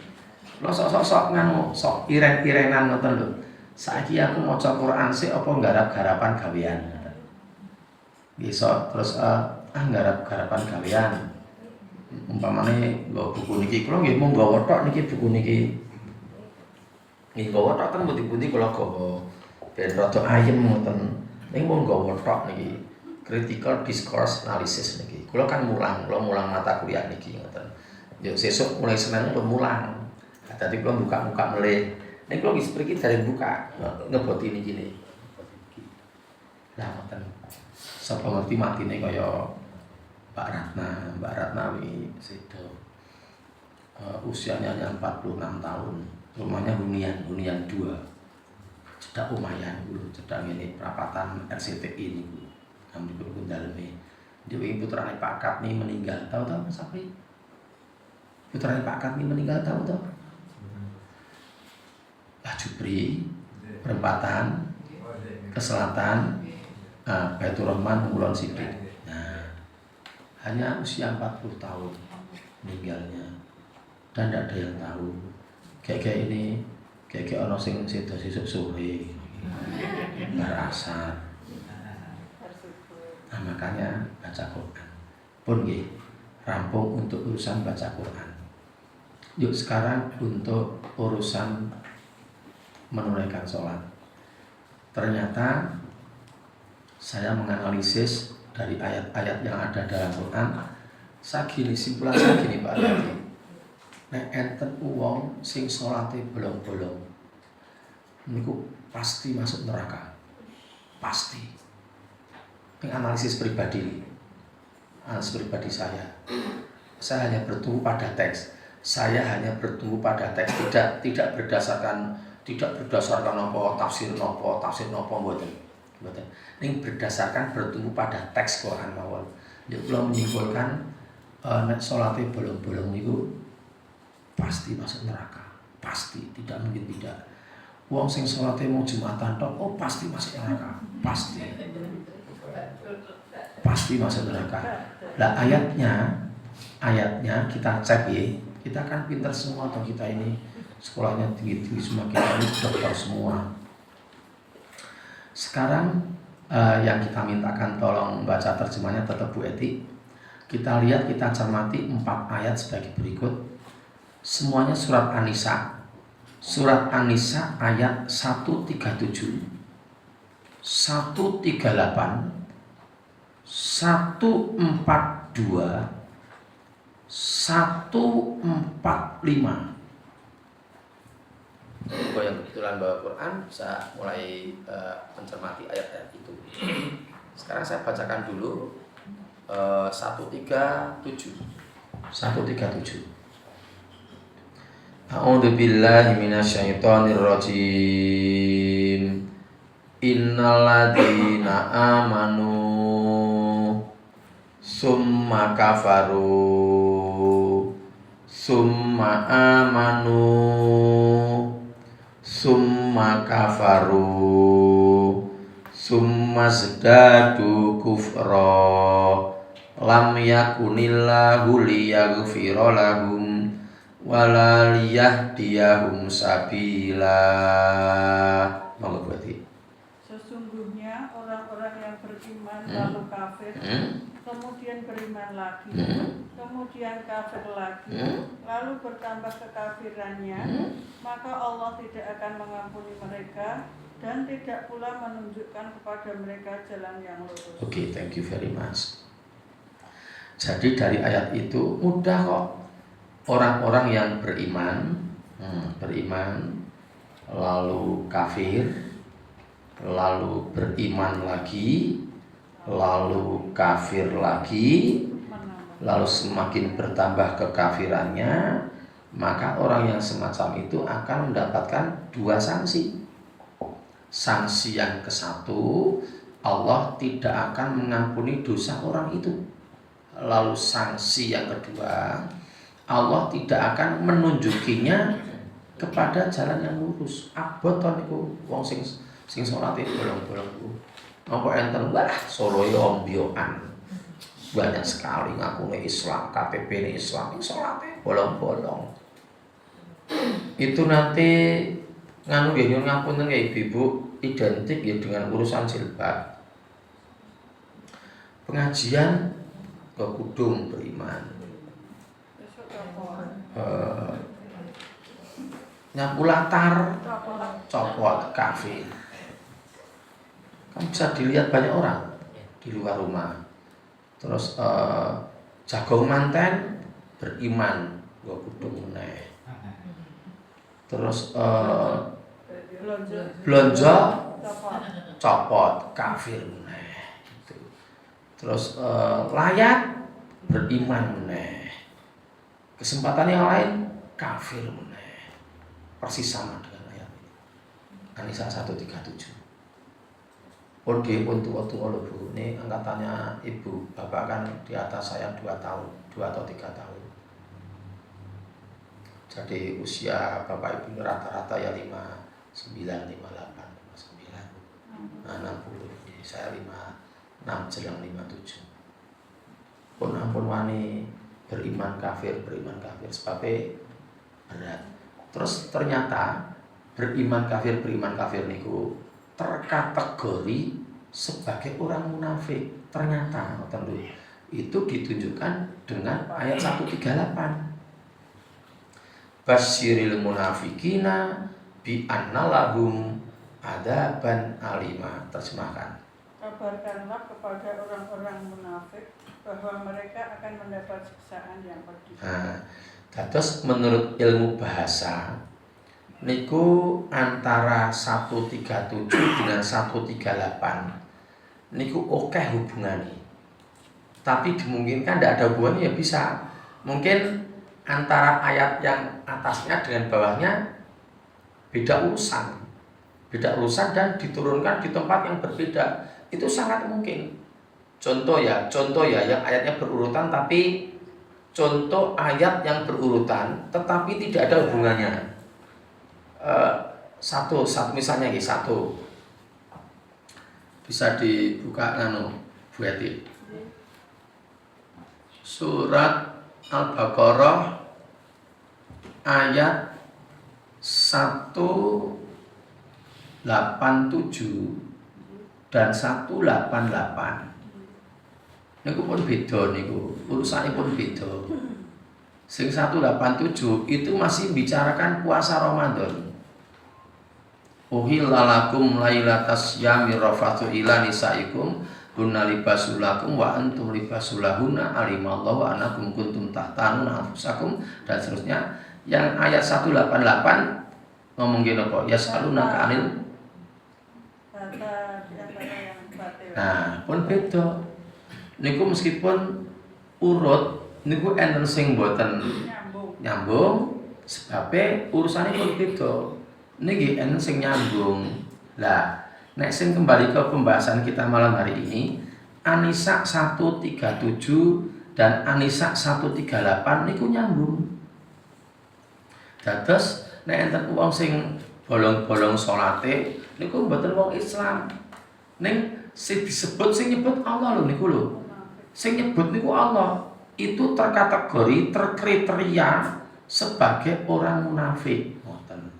Lo sok nganu, sok iren-irenan ngoten lho. Saiki aku maca Quran sik apa nggarap-garapan gawean ngoten. Bisa terus nggarap-garapan gawean. Umpamane nggo buku niki kula nggih mung nggawa tok niki buku niki. Nggih nggawa tok ten pundi-pundi kula gawa ben rada ayem ngoten. Ning mung nggawa tok niki. Critical discourse analysis niki. Kula kan mulang mata kuliah niki ngoten. Yo sesuk mulai Senin kula mulang. Dadi kula buka-buka melih. Ning kula wis mriki dereng buka ngeboti niki ne. Lah ngoten. Sapa ngerti matine kaya Mbak Ratna ini sedo usianya hanya 46 tahun, rumahnya hunian 2, cedak lumayan dulu, cedak ini perapatan RCTI ini bu, kami berkun dalemi. Dewi putrane Pak Katmi meninggal, tahu Mas Sapri? Putrane Pak Katmi meninggal tahu? Pak Jupri, perempatan ke selatan, Baitur Rahman, Kulon Sidik. Hanya usia 40 tahun meninggalnya dan tidak ada yang tahu. Kayak ini ono sing sedo sesuk sore bar asar. Nah, makanya baca Quran pun nggih rampung untuk urusan baca Quran. Yuk sekarang untuk urusan menunaikan sholat. Ternyata saya menganalisis dari ayat-ayat yang ada dalam Quran, simpulan sagini Pak Yati. Nek enten uwong sing salate bolong-bolong, niku pasti masuk neraka. Pasti. Ini analisis pribadi saya. Saya hanya bertumbuh pada teks. Tidak berdasarkan apa tafsir mboten. Ini berdasarkan bertumbuh pada teks Quran mawon. Dia belum menyimpulkan nek salate bolong-bolong niku pasti masuk neraka. Pasti, tidak mungkin tidak. Wong sing salate mau Jumatan tok, pasti masuk neraka. Pasti masuk neraka. Lah ayatnya kita cek ya. Kita kan pintar semua atau kita ini sekolahnya tinggi-tinggi semua, kita ini dokter semua. Sekarang yang kita mintakan tolong baca terjemahnya tetap Bu Eti. Kita lihat, kita cermati 4 ayat sebagai berikut. Semuanya surat An-Nisa. Surat An-Nisa ayat 137. 138, 142, 145. Kalau yang kebetulan bawa Quran bisa mulai mencermati ayat-ayat itu. Sekarang saya bacakan dulu 137. 137. A'udzu billahi minasyaitonir rajim. Innalladzina amanu summa kafaru summa amanu summa kafaru summa zdadu kufra lam yakunillahu liyaghfira lahum wala liyahdiyahum sabila. Monggo berarti. Sesungguhnya orang-orang yang beriman lalu kafir, kemudian beriman lagi, kemudian kafir lagi, lalu bertambah kekafirannya, maka Allah tidak akan mengampuni mereka dan tidak pula menunjukkan kepada mereka jalan yang lurus. Oke, thank you very much. Jadi dari ayat itu mudah kok. Orang-orang yang beriman, lalu kafir, lalu beriman lagi, lalu kafir lagi, lalu semakin bertambah kekafirannya, maka orang yang semacam itu akan mendapatkan 2 sanksi. Sanksi yang ke-1, Allah tidak akan mengampuni dosa orang itu. Lalu sanksi yang kedua, Allah tidak akan menunjukinya kepada jalan yang lurus. Abot to niku wong sing salate bolong-bolong ku. Napa enten wah Solo ombyokan. Banyak sekali ngakune Islam, KTP-ne Islam, salate bolong-bolong. Itu nanti nganu nggih nyuwun ngapunten nggih Ibu, identik ya dengan urusan jilbab. Pengajian ke kudung beriman. Nyapu latar copot kafir. Kan bisa dilihat banyak orang di luar rumah. Terus jagung manten beriman gua kudung meneh. Terus blonjo copot kafir meneh gitu. Terus layak beriman meneh. Kesempatan yang lain kafir meneh. Persis sama dengan ayat ini. An-Nisa 137. Pun tua-tua lho Bu. Ini angkatannya Ibu, Bapak kan di atas saya 2 tahun, 2 atau 3 tahun. Jadi usia Bapak Ibu rata-rata ya 59, 58, 59. Nah, 60. Jadi saya 56 jelang 57. Pun ampun wani beriman kafir sebabnya berat. Terus ternyata beriman kafir niku terkategori sebagai orang munafik. Ternyata itu ditunjukkan dengan ayat 138. Basyiril munafikina bi anna lahum adzaban alima. Terjemahkan. Kabarkanlah kepada orang-orang munafik bahwa mereka akan mendapat siksaan yang pedih. Nah, terus menurut ilmu bahasa niku antara 137 dengan 138 niku oke hubungannya. Tapi dimungkinkan tidak ada hubungannya ya bisa. Mungkin antara ayat yang atasnya dengan bawahnya beda urusan dan diturunkan di tempat yang berbeda. Itu sangat mungkin. Contoh ya yang ayatnya berurutan tapi contoh ayat yang berurutan tetapi tidak ada hubungannya. Satu misalnya satu bisa dibuka Bu Eti. Surat Al-Baqarah ayat 187 dan 188. Niku pun beda niku, urusannya pun beda. Sing 187 itu masih bicarakan puasa Ramadan. Uhilla lakum lailatas syami rafathu ila nisaikum hunna libasul lakum wa antum libasul lahunna alimallahu annakum kuntum tahtanuna anfusakum dan seterusnya. Yang ayat 188 ngomong gini apa? Yasalunaka anil. Nah, pun beda. Niku meskipun urut niku enten sing mboten nyambung sebabe urusane pun beda. Niki enten sing nyambung. Lah, nek sing kembali ke pembahasan kita malam hari ini, An-Nisa 137 dan An-Nisa 138 niku nyambung. Dados nek enten wong sing bolong-bolong salate niku mboten wong Islam. Ning sing disebut sing nyebut Allah lho niku lho. Sing nyebut niku Allah. Itu terkategori terkriteria sebagai orang munafik. Ngoten.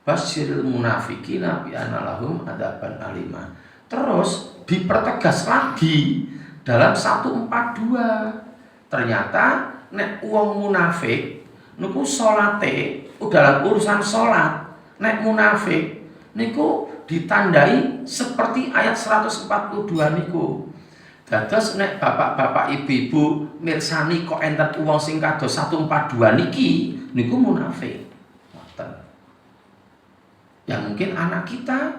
Basyiril munafiqina bi anna lahum adzaban alima. Terus dipertegas lagi dalam 142. Ternyata nek wong munafik niku salate dalam urusan salat nek munafik niku ditandai seperti ayat 142 niku. Dados nek bapak-bapak ibu-ibu mirsani kok enten wong sing kados 142 niki niku munafik. Ngoten. Ya mungkin anak kita,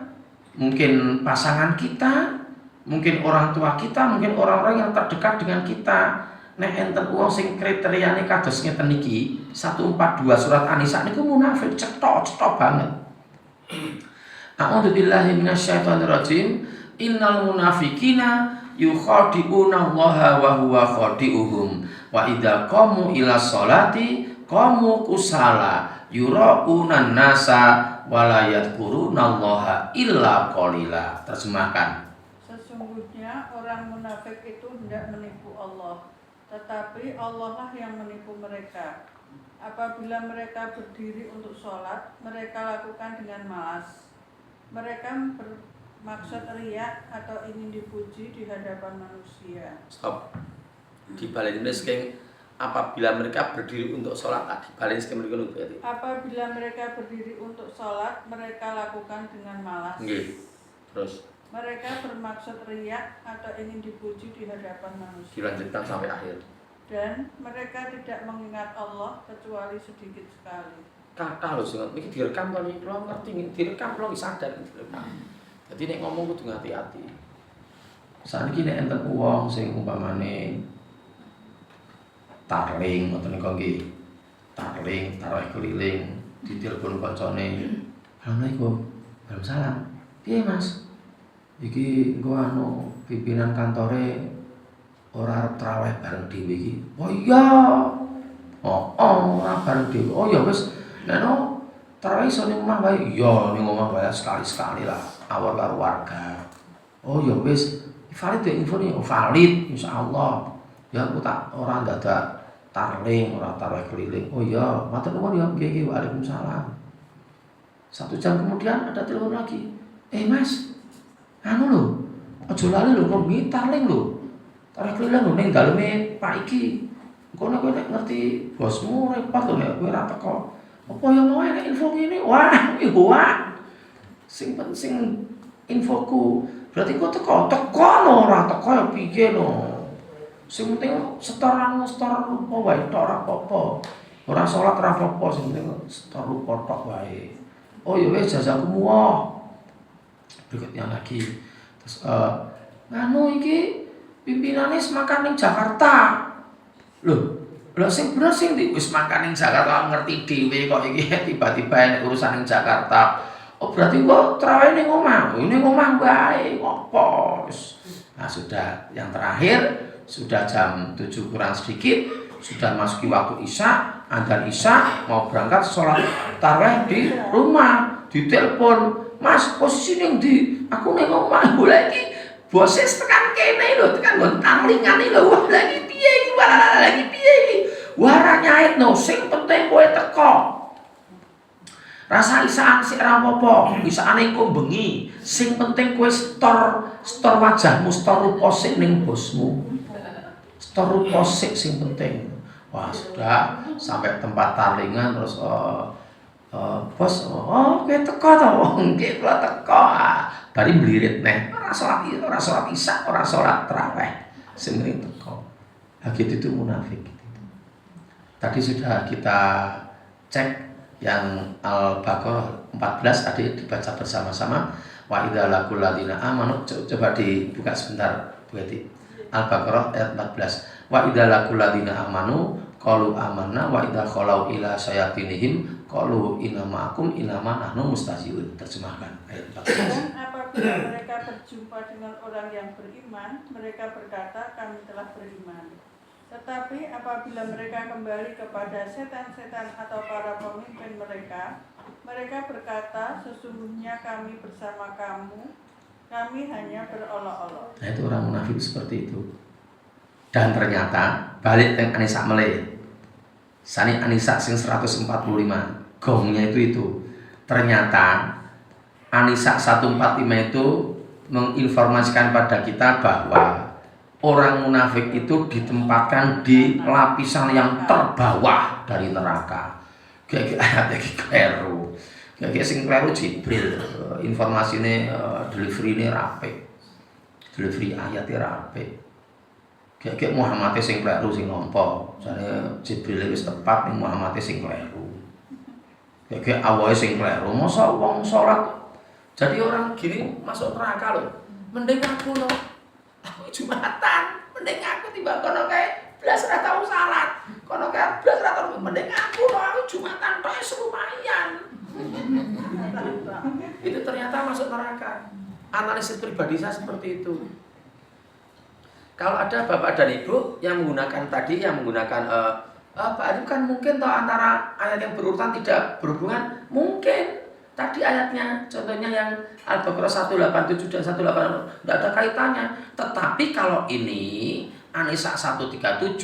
mungkin pasangan kita, mungkin orang tua kita, mungkin orang-orang yang terdekat dengan kita. Nek enten wong sing kriteriane kados ngeten niki 142 surat An-Nisa niku munafik cetok-cetok banget. A'udzu billahi minasyaitonir rajim. Innal munafiqina yukhadi'una Allaha wa huwa khadi'uhum wa idza qamu ila sholati qamu kusala yura'una nasa wa la yadhkuruna Allaha illa qalila. Terjemahkan. Sesungguhnya orang munafik itu hendak menipu Allah, tetapi Allah lah yang menipu mereka. Apabila mereka berdiri untuk sholat, mereka lakukan dengan malas. Mereka bermaksud riya atau ingin dipuji di hadapan manusia. Stop. Dibalik ini sekarang apabila mereka berdiri untuk sholat, dibalik sekarang mereka berarti. Apabila mereka berdiri untuk sholat, mereka lakukan dengan malas. Nggih. Terus Mereka bermaksud riya atau ingin dipuji di hadapan manusia. dilanjutkan sampai akhir. Dan mereka tidak mengingat Allah kecuali sedikit sekali. Kata lho sing iki direkam kan iki kula ngerti direkam kula sadar direkam. Dadi nek ngomong kudu hati-hati. Saiki nek enten wong sing umpamane tarling ngoten niku nggih. Tarling, tarawih keliling, ditelepon kancane. Assalamualaikum. Waalaikumsalam. Piye Mas? Iki engko anu pimpinan kantore ora arep tarawih bareng dhewe iki. Oh iya. Oh, ora bareng dhewe. Oh ya wis. Nek no tarawih iso ning omah wae. Iya, ning omah wae sekali-sekali lah. Awal karo warga. Oh ya wis. Valid ya infone. Oh valid insyaallah. Ya aku tak ora dadak tarling, ora tarawih keliling. Oh iya, matur nuwun ya. Nggih, waalaikumsalam. 1 jam kemudian ada telepon lagi. Mas, anu lho, aja lali lho kok tarling lho. Tarawih keliling lho ning daleme Pak iki. Engko nek kowe ngerti bosmu repot lho nek kowe ora teko. Apa yang mau enak info ini? Wah, sing penting infoku. Berarti kok teko lho ora teko ya piye lho. Sing penting setoran lupa wae tok ora apa-apa. Ora salat ora apa-apa, sing penting setor lupa tok wae. Oh ya wis jazakumullah. Berikutnya lagi. Terus nganu iki pimpinane semakan ning Jakarta. Loh, lha sing bener sing wis makan ning Jakarta ngerti dhewe kok iki tiba-tiba enek urusan ning Jakarta. Oh berarti kok tarawih ning omah. Ning omah wae apa wis. Nah, sudah yang terakhir sudah jam 7 kurang sedikit, sudah masuki waktu Isya, adzan Isya mau berangkat sholat tarawih di rumah, ditelepon, "Mas, posisi ning ndi?" "Aku ning omah." "Lha iki bose tekan kene lho, tekan nggon tarlingane lho." "Wah, lagi piye iki? Lagi piye iki?" "Wah, ra nyaitno, sing penting kowe teko." Rasa isaan sik ora apa-apa, isaane engko bengi. Sing penting kowe setor wajahmu, setor rupa sik ning bosmu. Setor rupa sik sing penting. Wah, sudah sampai tempat tarlingan terus Bos, kowe teko to wong, nggih kula teko. Bari mblirit neh, ora salat isya, ora salat tarawih. Sing penting teko. Gitu itu munafik. Tadi sudah kita cek yang Al-Baqarah 14 tadi dibaca bersama-sama. Wa idza laqul ladzina amanu, coba dibuka sebentar Bu Eti. Al-Baqarah ayat 14. Wa idza laqul ladzina amanu qalu amanna wa idza khalau ila sayatinihim qalu inna ma'akum innama nahnu mustahzi'un. Terjemahkan ayat 14. Dan apabila mereka berjumpa dengan orang yang beriman, mereka berkata, kami telah beriman. Tetapi apabila mereka kembali kepada setan-setan atau para pemimpin mereka, mereka berkata, sesungguhnya kami bersama kamu, kami hanya berolok-olok. Nah itu orang munafik seperti itu. Dan ternyata balik dengan Anisa Meleh. Sani Anisa sing 145 gongnya itu. Ternyata Anisa 145 itu menginformasikan pada kita bahwa orang munafik itu ditempatkan di lapisan yang terbawah dari neraka. Kayak ayatnya kleru. Kayak sing kleru Jibril. Informasinya delivery ini rapi. Delivery ayatnya rapi. Kayak Muhammad sing kleru sing nampa. Jane Jibril wis tepat ning Muhammad sing kleru. Kayak awake sing kleru. Masa wong salat. Jadi orang gini masuk neraka loh. Mending aku loh. Aku Jumatan, mending aku timbang kono kae blas ora tau salat. Kono kae blas ora tau, mending aku loh, aku Jumatan tok wis lumayan. Itu ternyata masuk neraka. Analisis pribadi saya seperti itu. Kalau ada bapak dan ibu yang menggunakan tadi, yang menggunakan Pak itu kan mungkin toh antara ayat yang berurutan tidak berhubungan, mungkin. Tadi ayatnya, contohnya yang Al-Baqarah 187 dan 188 tidak ada kaitannya. Tetapi kalau ini An-Nisa 137,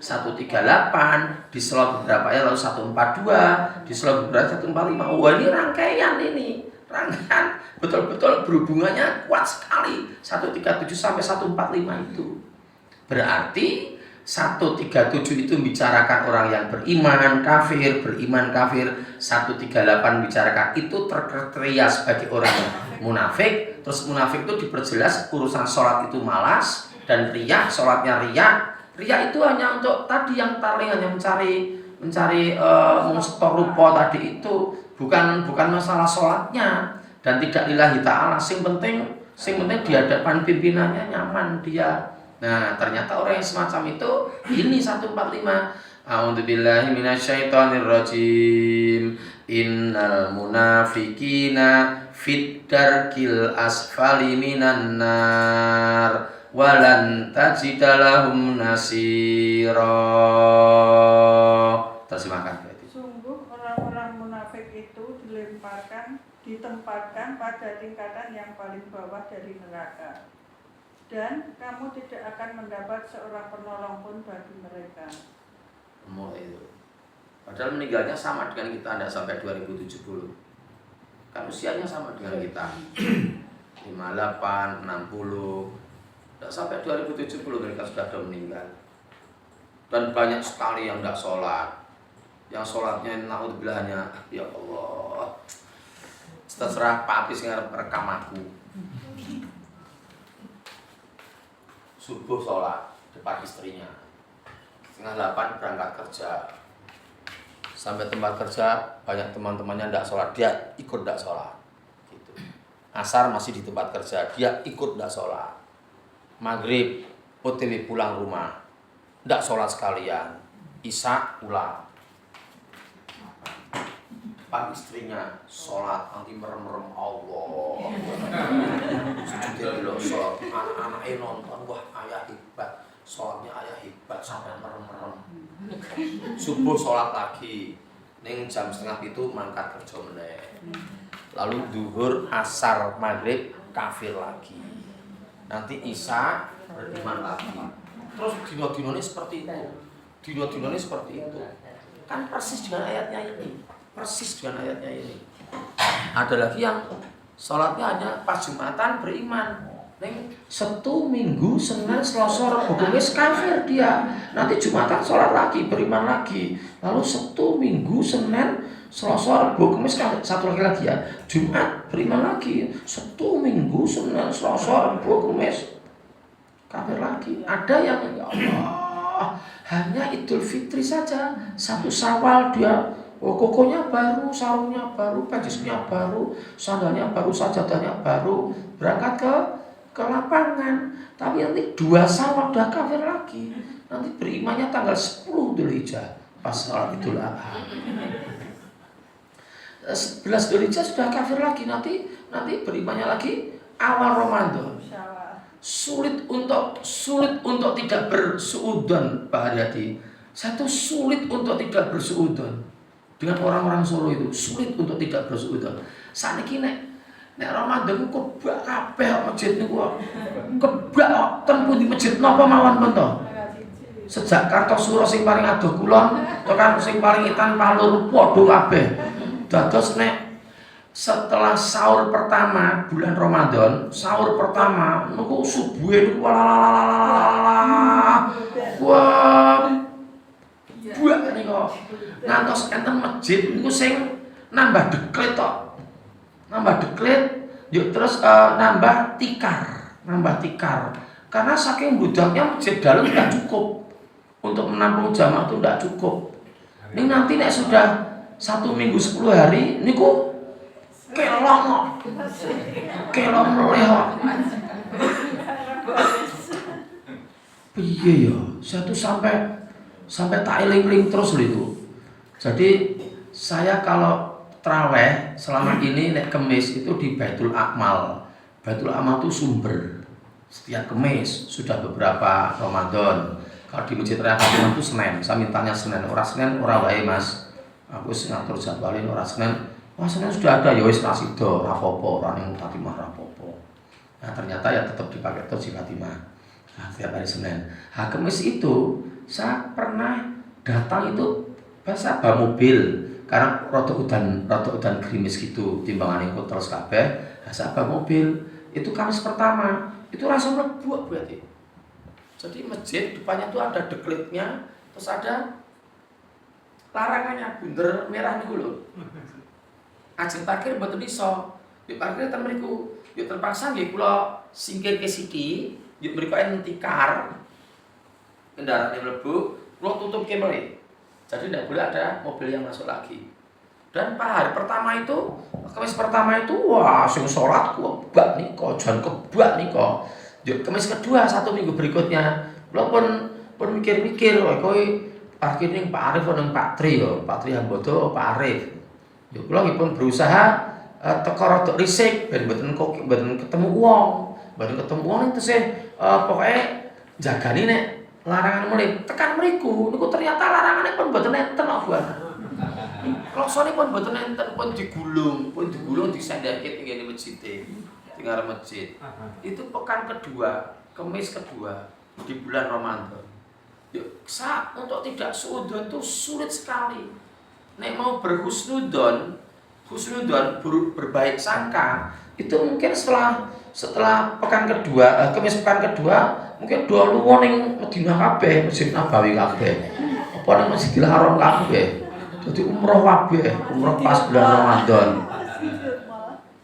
138, di slot beberapa ayat lalu 142, di slot beberapa 145. Wah ini rangkaian ini. Rangkaian betul-betul berhubungannya kuat sekali. 137 sampai 145 itu. Berarti 137 itu membicarakan orang yang beriman kafir. 138 membicarakan itu terkriteria sebagai orang munafik. Terus munafik itu diperjelas urusan sholat itu malas dan riya, sholatnya riya. Riya itu hanya untuk tadi yang paling hanya mencari setor rupa tadi itu, bukan masalah sholatnya dan tidak lillahi ta'ala. Sing penting di hadapan pimpinannya nyaman dia. Nah, ternyata orang yang semacam itu ini 145. A'udzubillahi minasyaitonirrajim. Innal munafiqina fit darkil asfali minan nar walan tajida lahum nasira. Terjemahkan berarti. Sungguh orang-orang munafik itu ditempatkan pada tingkatan yang paling bawah dari neraka. Dan kamu tidak akan mendapat seorang penolong pun bagi mereka. Itu. Padahal meninggalnya sama dengan kita, tidak sampai 2070. Kan usianya sama dengan kita. 58, 60. Tidak sampai 2070 mereka sudah meninggal. Dan banyak sekali yang tidak sholat. Yang sholatnya naudzubillah hanya ya Allah. Terserah Pak Apis ngarep rekam aku. Subuh sholat depan istrinya, 7:30 berangkat kerja. Sampai tempat kerja banyak teman-temannya tidak sholat, dia ikut tidak sholat. Gitu. Asar masih di tempat kerja, dia ikut tidak sholat. Maghrib OTW pulang rumah, tidak sholat sekalian. Isya pulang. Depan istrinya sholat nanti merem-merem Allah. Sujudnya dulu sholat, anak-anaknya nonton, wah ayah hebat, sholatnya ayah hebat sampai merem-merem. Subuh sholat lagi, ning jam 6:30 mangkat kerja meneh. Lalu duhur, asar, maghrib kafir lagi. Nanti isya beriman lagi. Terus dino-dino ini seperti itu. Dino-dino ini seperti itu. Kan persis dengan ayatnya ini. Ada lagi yang sholatnya hanya pas Jumatan beriman. Neng Sabtu, Minggu, Senin, Selasa, Rabu, Kamis kafir dia. Nanti Jumatan sholat lagi, beriman lagi. Lalu Sabtu, Minggu, Senin, Selasa, Rabu, Kamis satu lagi ya. Jumat beriman lagi. Sabtu, Minggu, Senin, Selasa, Rabu, Kamis kafir lagi. Ada yang ya Allah hanya Idul Fitri saja. 1 Syawal dia kokonya baru, sarungnya baru, pejisnya baru, sandalnya baru, sajadahnya baru, berangkat ke lapangan. Tapi nanti 2 Syawal udah kafir lagi. Nanti berimannya tanggal 10 Dzulhijjah pas sholat Idul Adha. 11 Dzulhijjah sudah kafir lagi, nanti berimannya lagi awal Ramadan. Sulit untuk tidak bersuudzon, Pak Haryadi. Saya tuh sulit untuk tidak bersuudzon dengan orang-orang Solo itu, sulit untuk tidak bersuudzon. Saniki nek Ramadan ku kebak kabeh masjid niku. Kebak ten pundi masjid napa mawon pun to. Sejak Kartosuro sing paling adoh kulon, tekan sing paling itan Palur padha kabeh. Dados nek setelah sahur pertama bulan Ramadan, sahur pertama niku subuhe niku wah buak niku. Ngantos enten masjid niku sing nambah deklet tok. Nambah deklet, yuk terus nambah tikar. Karena saking budaknya masjid dalam tidak cukup untuk menampung jamaah itu tidak cukup. Ini nanti nek sudah 1 minggu 10 hari niku kelong meleh kok. Piye ya? Saya tuh sampai tak eling-eling terus lho itu. Jadi saya kalau traweh selama ini nek Kemis itu di Baitul Akmal. Baitul Akmal itu sumber. Setiap Kemis sudah beberapa Ramadan. Kalau di Masjid Raya Fatimah itu Senin. Saya mintanya Senin, ora wae Mas. Aku ngatur jadwalin ora Senin. Wah, Senin sudah ada ya wis rasido, rapopo, ora ning Fatimah rapopo. Nah, ternyata ya tetap dipakai terus di Fatimah. Nah, setiap hari Senin. Nah, Kemis itu saya pernah datang itu bahasa mobil karena rada udan gerimis gitu, timbangan ikut terus kabeh. Nah, saya mobil itu Kamis pertama, itu langsung mlebu berarti. Jadi masjid depannya tuh ada deklitnya, terus ada larangannya bunder merah niku lho. Ajeng parkir mboten iso. Yuk parkir ten mriku. Yuk terpaksa nggih kula singkir ke siki, yuk mriku enten tikar. Kendaraan mlebu, kula tutup ke mriki. Jadi tidak boleh ada mobil yang masuk lagi. Dan hari pertama itu, Kamis pertama itu wah sing salat kebak nika, jan kebak nika. Yuk Kamis kedua 1 minggu berikutnya, kula pun mikir-mikir kowe parkir ning Pak Arif ning Pak Tri yo, Pak Tri Hambodo, Pak Arif. Yo kula pun berusaha teko rada risik ben mboten ketemu wong. Mboten ketemu wong tesih pokoke jagani nek larangan mulai tekan mriku niku ternyata larangane pun mboten enten kok Bu Ana. Kloksone pun mboten enten, pun digulung disenderke tinggal di masjid. Tinggal masjid. Itu pekan kedua, Kamis kedua di bulan Ramadan. Yuk, untuk tidak suudzon itu sulit sekali. Nek mau berhusnudzon, berbaik sangka, itu mungkin setelah pekan kedua, Kamis pekan kedua, mungkin dua lunga ning Madinah kabeh, Masjid Nabawi kabeh. Apa ning Masjidil Haram kabeh. Jadi umroh kabeh, umroh pas bulan Ramadan.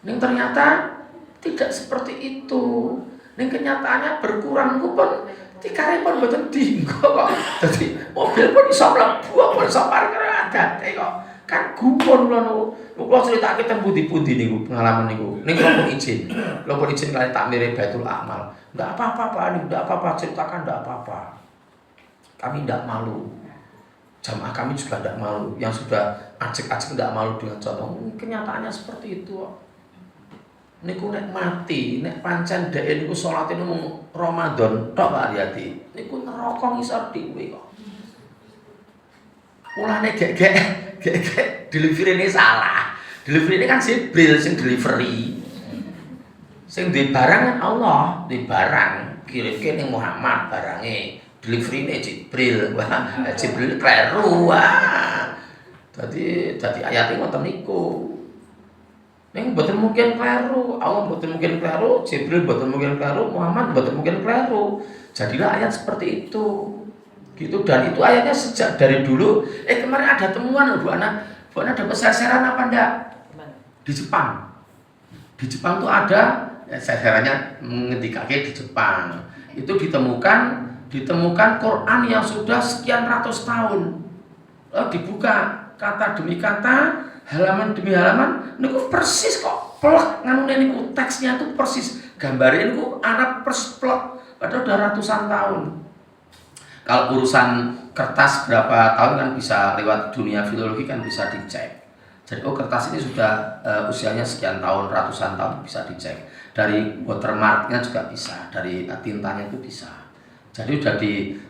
Ning ternyata tidak seperti itu. Ning kenyataannya berkurang pun tikare pun mboten dienggo kok. Dadi mobil pun iso mlebu apa iso parkir adate kok. Kan gumun kula niku. Kula critakake teng pundi-pundi niku pengalaman niku. Ning kula pun izin. Kula pun izin kali takmire Baitul Akmal. Enggak apa-apa Pak, enggak apa-apa, ceritakan enggak apa-apa. Kami enggak malu. Jamaah kami juga enggak malu. Yang sudah ajek-ajek enggak malu dengan contoh. Kenyataannya seperti itu kok. Niku nek mati, nek pancen dhek niku salate mung Ramadan tok Pak Haryadi. Niku neraka ngisor dhewe kok. Mulane gek delivery ini salah. Delivery ini kan Jibril sing delivery. Sing di barang kan Allah, di barang kirim-kirim ning Muhammad barange. Delivery ini Jibril. Wah, Jibril kleru. Wah. Dadi ayate ngoten niku. Ning mboten mungkin kleru, Allah mboten mungkin kleru, Jibril mboten mungkin kleru, Muhammad mboten mungkin kleru. Jadilah ayat seperti itu. Gitu, dan itu ayatnya sejak dari dulu. Kemarin ada temuan Bu Ana Pokoknya ada perseseran apa enggak? Di Jepang. Di Jepang tuh ada seserannya mengendikake di Jepang. Itu ditemukan Quran yang sudah sekian ratus tahun. Dibuka kata demi kata, halaman demi halaman, niku persis kok plek nganune niku teksnya tuh persis. Gambarnya niku Arab persis plek, padahal udah ratusan tahun. Kalau urusan kertas berapa tahun kan bisa lewat dunia filologi kan bisa dicek. Jadi kertas ini sudah usianya sekian tahun, ratusan tahun bisa dicek. Dari watermarknya juga bisa, dari tintanya itu bisa. Jadi sudah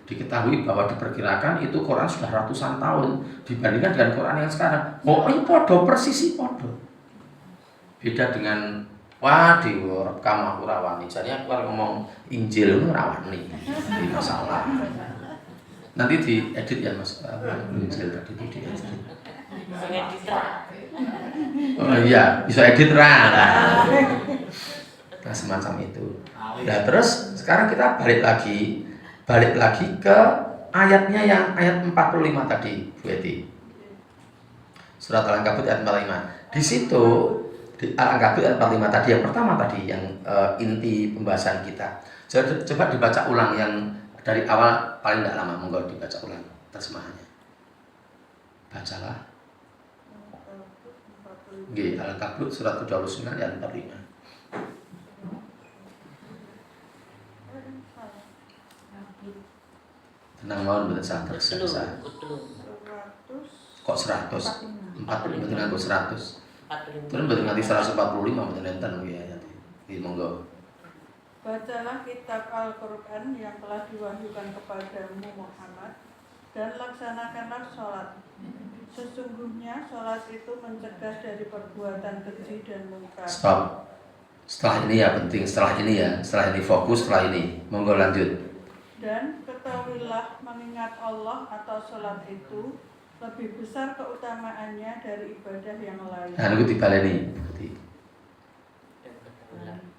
diketahui bahwa diperkirakan itu Quran sudah ratusan tahun dibandingkan dengan Quran yang sekarang. Oh ini podo persis podo. Beda dengan di rekam aku rawani. Jadi aku ngomong Injil itu rawani. Ini masalah. Nanti diedit ya Mas. Injil tadi itu diedit. Oh iya, bisa edit nah semacam itu. Nah terus sekarang kita balik lagi ke ayatnya yang ayat 45 tadi, Bu Eti. Surat Al-Ankabut ayat 45. Di situ di Al-Ankabut ayat 45 tadi yang pertama tadi yang inti pembahasan kita. Coba dibaca ulang yang dari awal paling tidak lama, monggo dibaca ulang terjemahannya. Bacalah. Nggih, Al-Ankabut surat 29 ayat 45. Tenang mawon mboten salah tergesa. Kok 100? 40 mboten nganggo 100. Terus mboten nganti 145 mboten enten nggih ayat. Nggih monggo. Bacalah kitab Al-Qur'an yang telah diwahyukan kepadamu Muhammad dan laksanakanlah sholat. Sesungguhnya sholat itu mencegah dari perbuatan keji dan mungkar. Stop. Setelah ini ya penting, setelah ini fokus, setelah ini. Monggo lanjut. Dan ketahuilah mengingat Allah atau sholat itu lebih besar keutamaannya dari ibadah yang lain. Nah, niku dibaleni.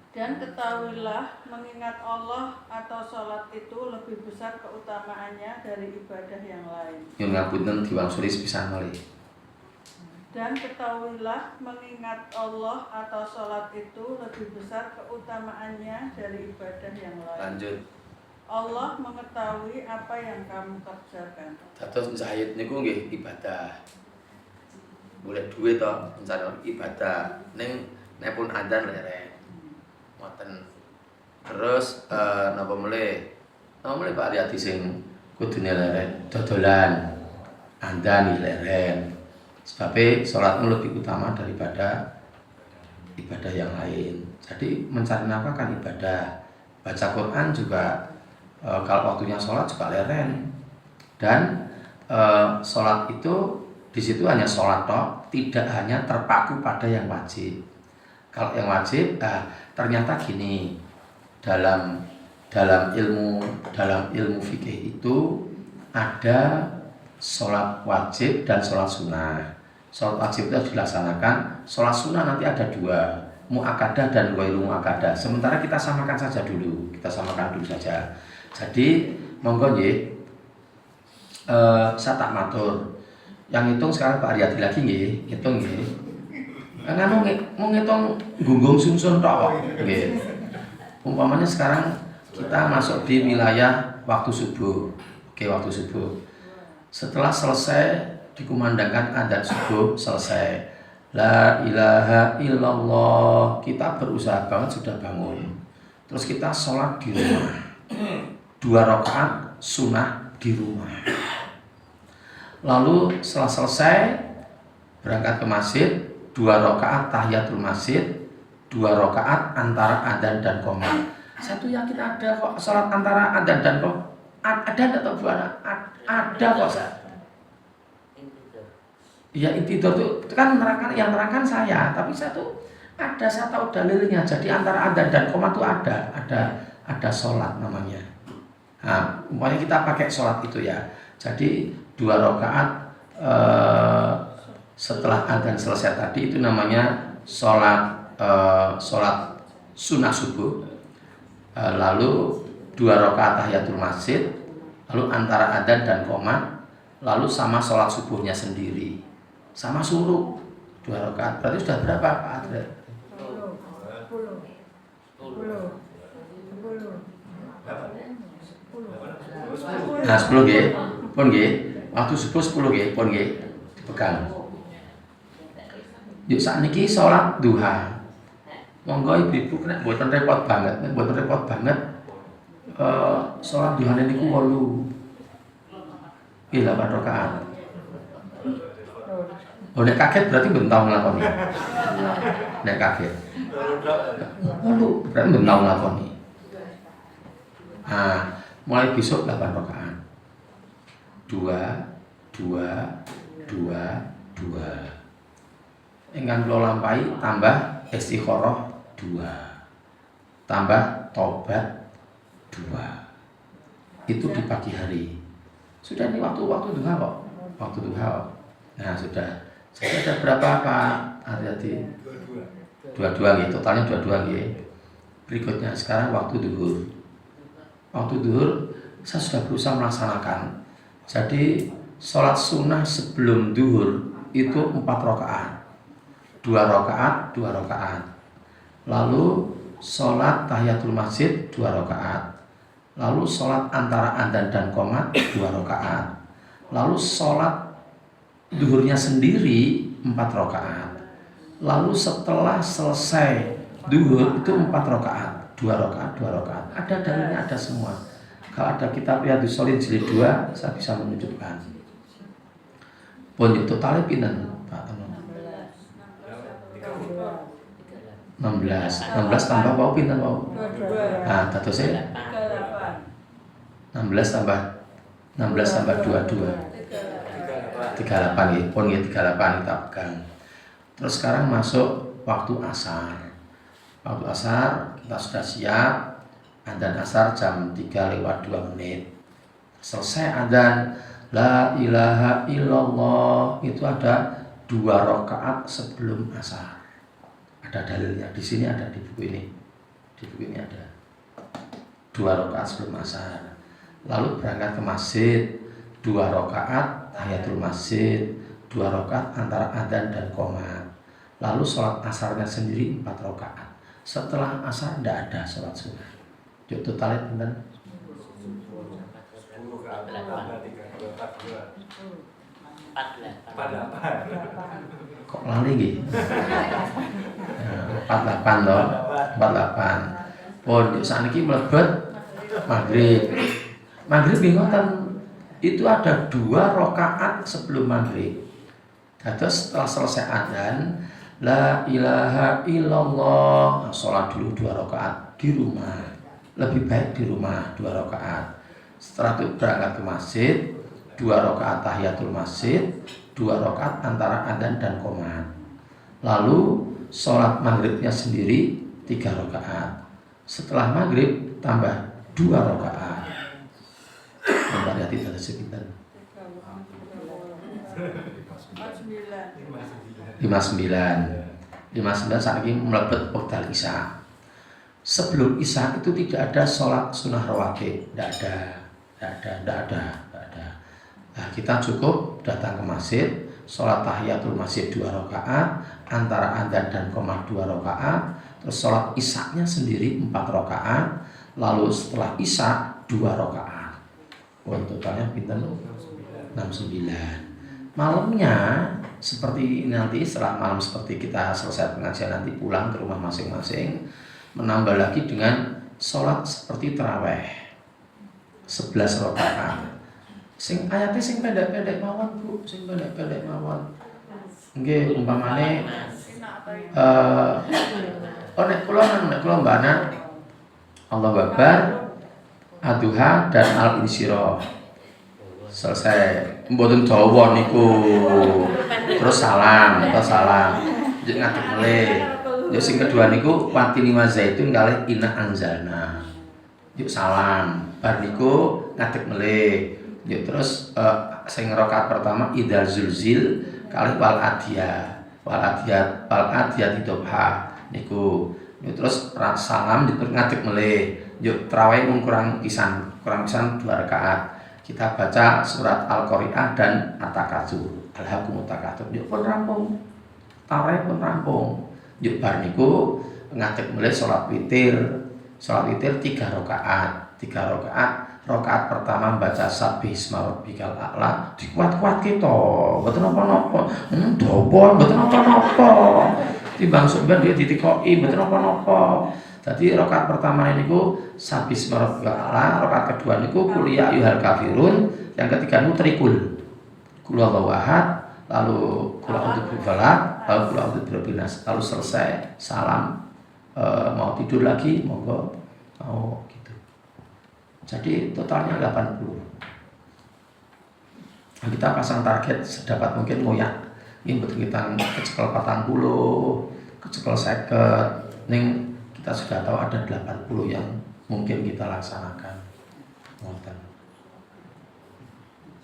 Dan ketahuilah mengingat Allah atau sholat itu lebih besar keutamaannya dari ibadah yang lain. Nyun ngapunten diwangsuli sepisan malih. Dan ketahuilah mengingat Allah atau sholat itu lebih besar keutamaannya dari ibadah yang lain. Lanjut. Allah mengetahui apa yang kamu kerjakan. Dados zahid niku nggih ibadah. Boleh duit toh, mencari ibadah. Ning nek pun adzan lerek. Ngoten. Terus napa mulai Pak Riyadi sing kudune lerek dodolan. Adzan leren. Sebab salatmu lebih utama daripada ibadah yang lain. Jadi mencari nafkah kan ibadah. Baca Quran juga kalau waktunya sholat juga leren. Dan sholat itu di situ hanya sholat toh, tidak hanya terpaku pada yang wajib. Kalau yang wajib, ternyata gini, dalam ilmu fikih itu ada sholat wajib dan sholat sunnah. Sholat wajib itu harus dilaksanakan, sholat sunnah nanti ada dua, mu'akadah dan ghairu mu'akadah. Sementara kita samakan saja dulu, saja. Jadi monggo nggih, saya tak matur. Yang hitung sekarang Pak Riyadi lagi nggih, hitung nggih. Mau ngitung gunggung sunsun tok nggih. Umpamanya sekarang kita masuk di wilayah waktu subuh. Oke, waktu subuh. Setelah selesai dikumandangkan adzan subuh selesai. La ilaha illallah. Kita berusaha banget sudah bangun. Terus kita sholat di rumah. 2 rakaat sunnah di rumah. Lalu setelah selesai berangkat ke masjid, 2 rakaat tahiyatul masjid, 2 rakaat antara adzan dan qomat. Saya tuh yakin ada kok sholat antara adzan dan qomat. Ada atau bukan? Ada kok. Ya intidor itu kan yang nerangkan saya, tapi saya tahu dalilnya. Jadi antara adzan dan qomat itu ada sholat namanya. Nah, umpamanya kita pakai sholat itu ya. Jadi 2 rakaat setelah adzan selesai tadi itu namanya sholat sunnah subuh. Lalu 2 rakaat tahiyatul masjid, lalu antara adzan dan qomat, lalu sama sholat subuhnya sendiri. sama suruh 2 rakaat. Berarti sudah berapa Pak Adre? 10. Nah 10 nggih. Pun nggih. Waktu subuh 10 nggih, pun nggih. Dipegang. Yuk sakniki salat duha. Monggo ibu-ibu nek mboten repot banget, salat duhane niku 8. 8 rakaat. Oh nek kaget berarti ben tau nglakoni. Nek kaget. Berarti ben tau nglakoni. Nah, mulai besok 8 rakaat. 2 2 2 2. Ingkang kula lampahi tambah istikharah 2. Tambah tobat 2. Itu di pagi hari. Sudah ini waktu duha kok. Waktu duha kok. Nah, sudah ada berapa Pak Aryadi? 22 gitu, totalnya 22 gitu. Berikutnya sekarang waktu duhur. Waktu duhur saya sudah berusaha melaksanakan. Jadi sholat sunnah sebelum duhur itu 4 rakaat. 2 rakaat, 2 rakaat. Lalu sholat tahiyatul masjid 2 rakaat. Lalu sholat antara adzan dan qomat 2 rakaat. Lalu sholat duhurnya sendiri 4 rakaat. Lalu setelah selesai duhur itu 4 rakaat, 2 rakaat, 2 rakaat. Ada dalilnya, ada semua. Kalau ada kitab Riyadhus Shalihin jilid 2, saya bisa menunjukkan. Pun itu totalnya pinten, Pak? 16 tambah mau pinten mau? 22. Nah, tatosnya 16 tambah 22. 38 ya, pun ya 38 kita pegang. Terus sekarang masuk waktu asar. Waktu asar kita sudah siap. Adzan asar jam 3:02. Selesai adzan la ilaha illallah itu ada 2 rakaat sebelum asar. Ada dalilnya di sini, ada di buku ini. Di buku ini ada 2 rakaat sebelum asar. Lalu berangkat ke masjid 2 rakaat tahiyatul masjid, 2 rakaat antara adzan dan qomat. Lalu sholat asarnya sendiri 4 rakaat. Setelah asar tidak ada sholat sunnah. Yuk totalnya benar. Kok lali gitu? 48 loh, 48. Pun saat ini melebet maghrib. Maghrib ngoten itu ada 2 rakaat sebelum maghrib. Terus setelah selesai adzan, la ilaha illallah, sholat dulu 2 rakaat di rumah. Lebih baik di rumah 2 rakaat. Setelah itu berangkat ke masjid, 2 rakaat tahiyatul masjid, 2 rakaat antara adzan dan qomat. Lalu sholat maghribnya sendiri 3 rakaat. Setelah maghrib tambah 2 rakaat. Mbak Yati tadi sekitar 59 saat ini melebet waktu isya. Sebelum isya itu tidak ada sholat sunnah rawatib, tidak ada. Nah, kita cukup datang ke masjid, sholat tahiyatul masjid 2 rakaat, antara adzan dan qomat 2 rakaat, terus sholat isyanya sendiri 4 rakaat, lalu setelah isya 2 rakaat. Totalnya pinten 69. Malamnya seperti nanti setelah malam seperti kita selesai pengajian nanti pulang ke rumah masing-masing, menambah lagi dengan sholat seperti taraweh 11 rakaat. Sing ayatnya sing pendek-pendek mawon Bu, sing pendek-pendek mawon. Nggih umpamane nek kula Mbak Ana Allahu Akbar, Ad-Duha dan Al-Insyirah. Selesai mboten dawa niku. Terus salam. Njek ngadeg melih. Njek sing kedua niku watini wa zaitun kalih inna anzalna. Njek salam. Bar niku ngadeg melih. Njek terus sing rakaat pertama idzal zulzil kalih wal adiyah. Wal adiyah idobha niku. Terus salam terus ngadeg melih. Yuk tarawih kurang pisan 2 rakaat. Kita baca surat Al-Qari'ah dan At-Takatsur. alhaakumut takatsur yo pun rampung. Tarawih pun rampung. Yo bar niku ngadeg mulai salat witir. Salat witir 3 rakaat. 3 rakaat. Rakaat pertama baca Sabbih isma rabbikal a'la, dikuat-kuat kita. Mboten napa-napa. Dawa mboten napa-napa. Timbang sampeyan dia ditikoki mboten napa-napa. Jadi rakaat pertama niku Sabbih isma rabbikal a'la, rakaat kedua niku Qul ya ayyuhal kafirun, yang ketiga niku trikul. Qul huwallahu ahad, lalu Qul a'udzu birabbil falaq, lalu Qul a'udzu birabbin nas. Lalu selesai salam, mau tidur lagi monggo. Oh gitu. Jadi totalnya 80. Nah, kita pasang target sedapat mungkin ngoyak. Ini betul kita kecekel 40, kecekel 50. Ning kita sudah tahu ada 80 yang mungkin kita laksanakan.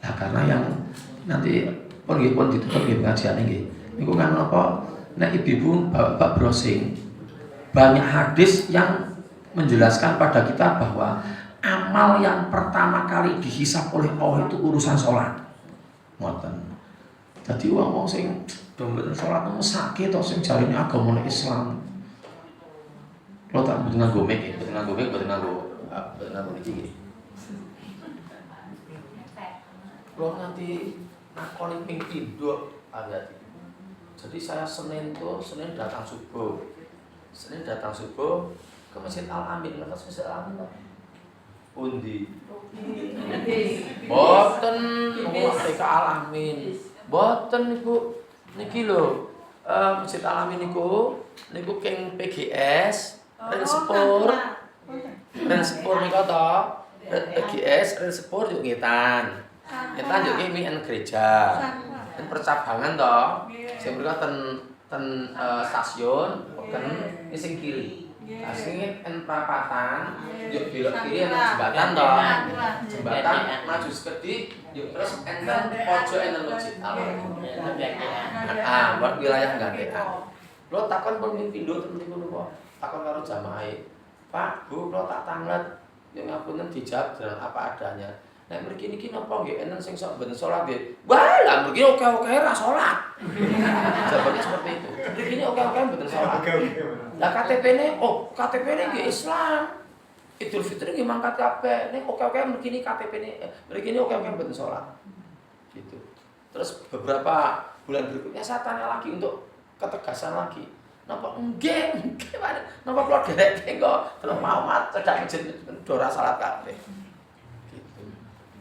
Nah, karena yang nanti pun ditutup nggih pengajian nggih. Niku kan apa? Nek ibu-ibu bapak browsing banyak hadis yang menjelaskan pada kita bahwa amal yang pertama kali dihisab oleh Allah itu urusan sholat. Ngoten. Jadi wong sing mboten sholat mesake to sing jarine agama Islam. Kalau tak mboten nganggo mic, mboten nganggo iki. Kalau nanti nakoni ping pindho agak. Jadi saya Senin datang subuh ke Masjid Al Amin, ngertos Masjid Al Amin. Undi. Boten ke Al Amin. Boten niku niki lho. Masjid Al Amin niku keng PGS, Ren Sepur. Ren Sepur niku to. PGS, Ren Sepur yo ngetan. Ngetan yo ki mien gereja. Dan percabangan to. Sing mriko ten stasiun, ten sing kiri. Aslinya perapatan, yuk belok kiri ada jembatan toh, jembatan maju sekedip, yuk terus enten pojok enten masjid buat wilayah gantian. Lo takon pemimpin pindo temen niku kok, takon karo jamaah. Pak, Bu, lo tak tanglet, yang ngapunten dijawab dengan apa adanya. Nek mriki niki napa nggih enten sing sok ben salat nggih. Wah, lah mriki oke-oke ra salat. Jawabannya seperti itu. Mriki oke-oke mboten salat. Lah KTP-ne nggih Islam. Idul Fitri nggih mangkat kabeh. Nek oke-oke mriki KTP-ne mriki oke-oke mboten salat. Gitu. Terus beberapa bulan berikutnya saya tanya lagi untuk ketegasan lagi. Napa nggih? Napa kula derek kok terus mau cedak masjid ora salat kabeh.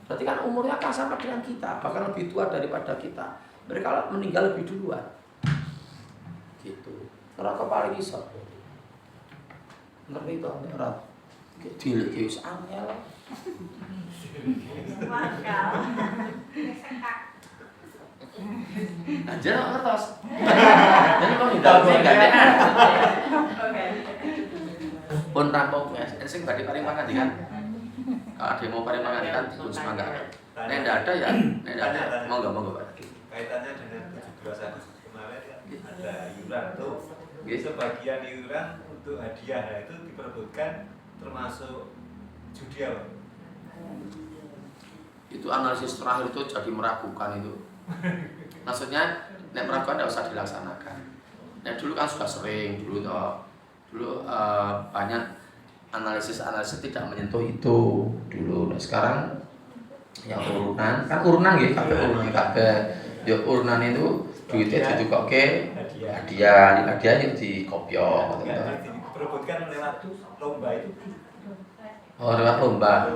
Berarti kan umurnya kan sama dengan kita, bahkan lebih tua daripada kita. Mereka meninggal lebih duluan. Gitu. Neraka paling iso. Ngerti to nek ora dilek wis angel. Makal. Anjir ngertos. Jadi kok hindar gandean. Oke. Pun rampung ya, sing badhe paring pangandikan. Kalau ada yang mau paling mengandikan, pun semangga. Nek ndak ada ya, monggo Pak. Kaitannya dengan 17 Agustus kemarin ya, ada iuran tuh. Sebagian iuran untuk hadiah, nah itu diperebutkan termasuk judi apa? Itu analisis terakhir itu jadi meragukan itu. Maksudnya, nek meragukan tidak usah dilaksanakan. Nek dulu kan sudah sering, dulu banyak analisis tidak menyentuh itu dulu. Nah, sekarang yang urunan nggih kabeh. Ya urunan itu duitnya ditukokke hadiah yuk dikopyo ngoten to. Diperebutkan lewat lomba itu. Oh, lewat lomba.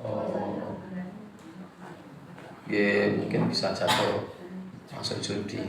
Oh. Ya mungkin bisa jatuh masuk judi.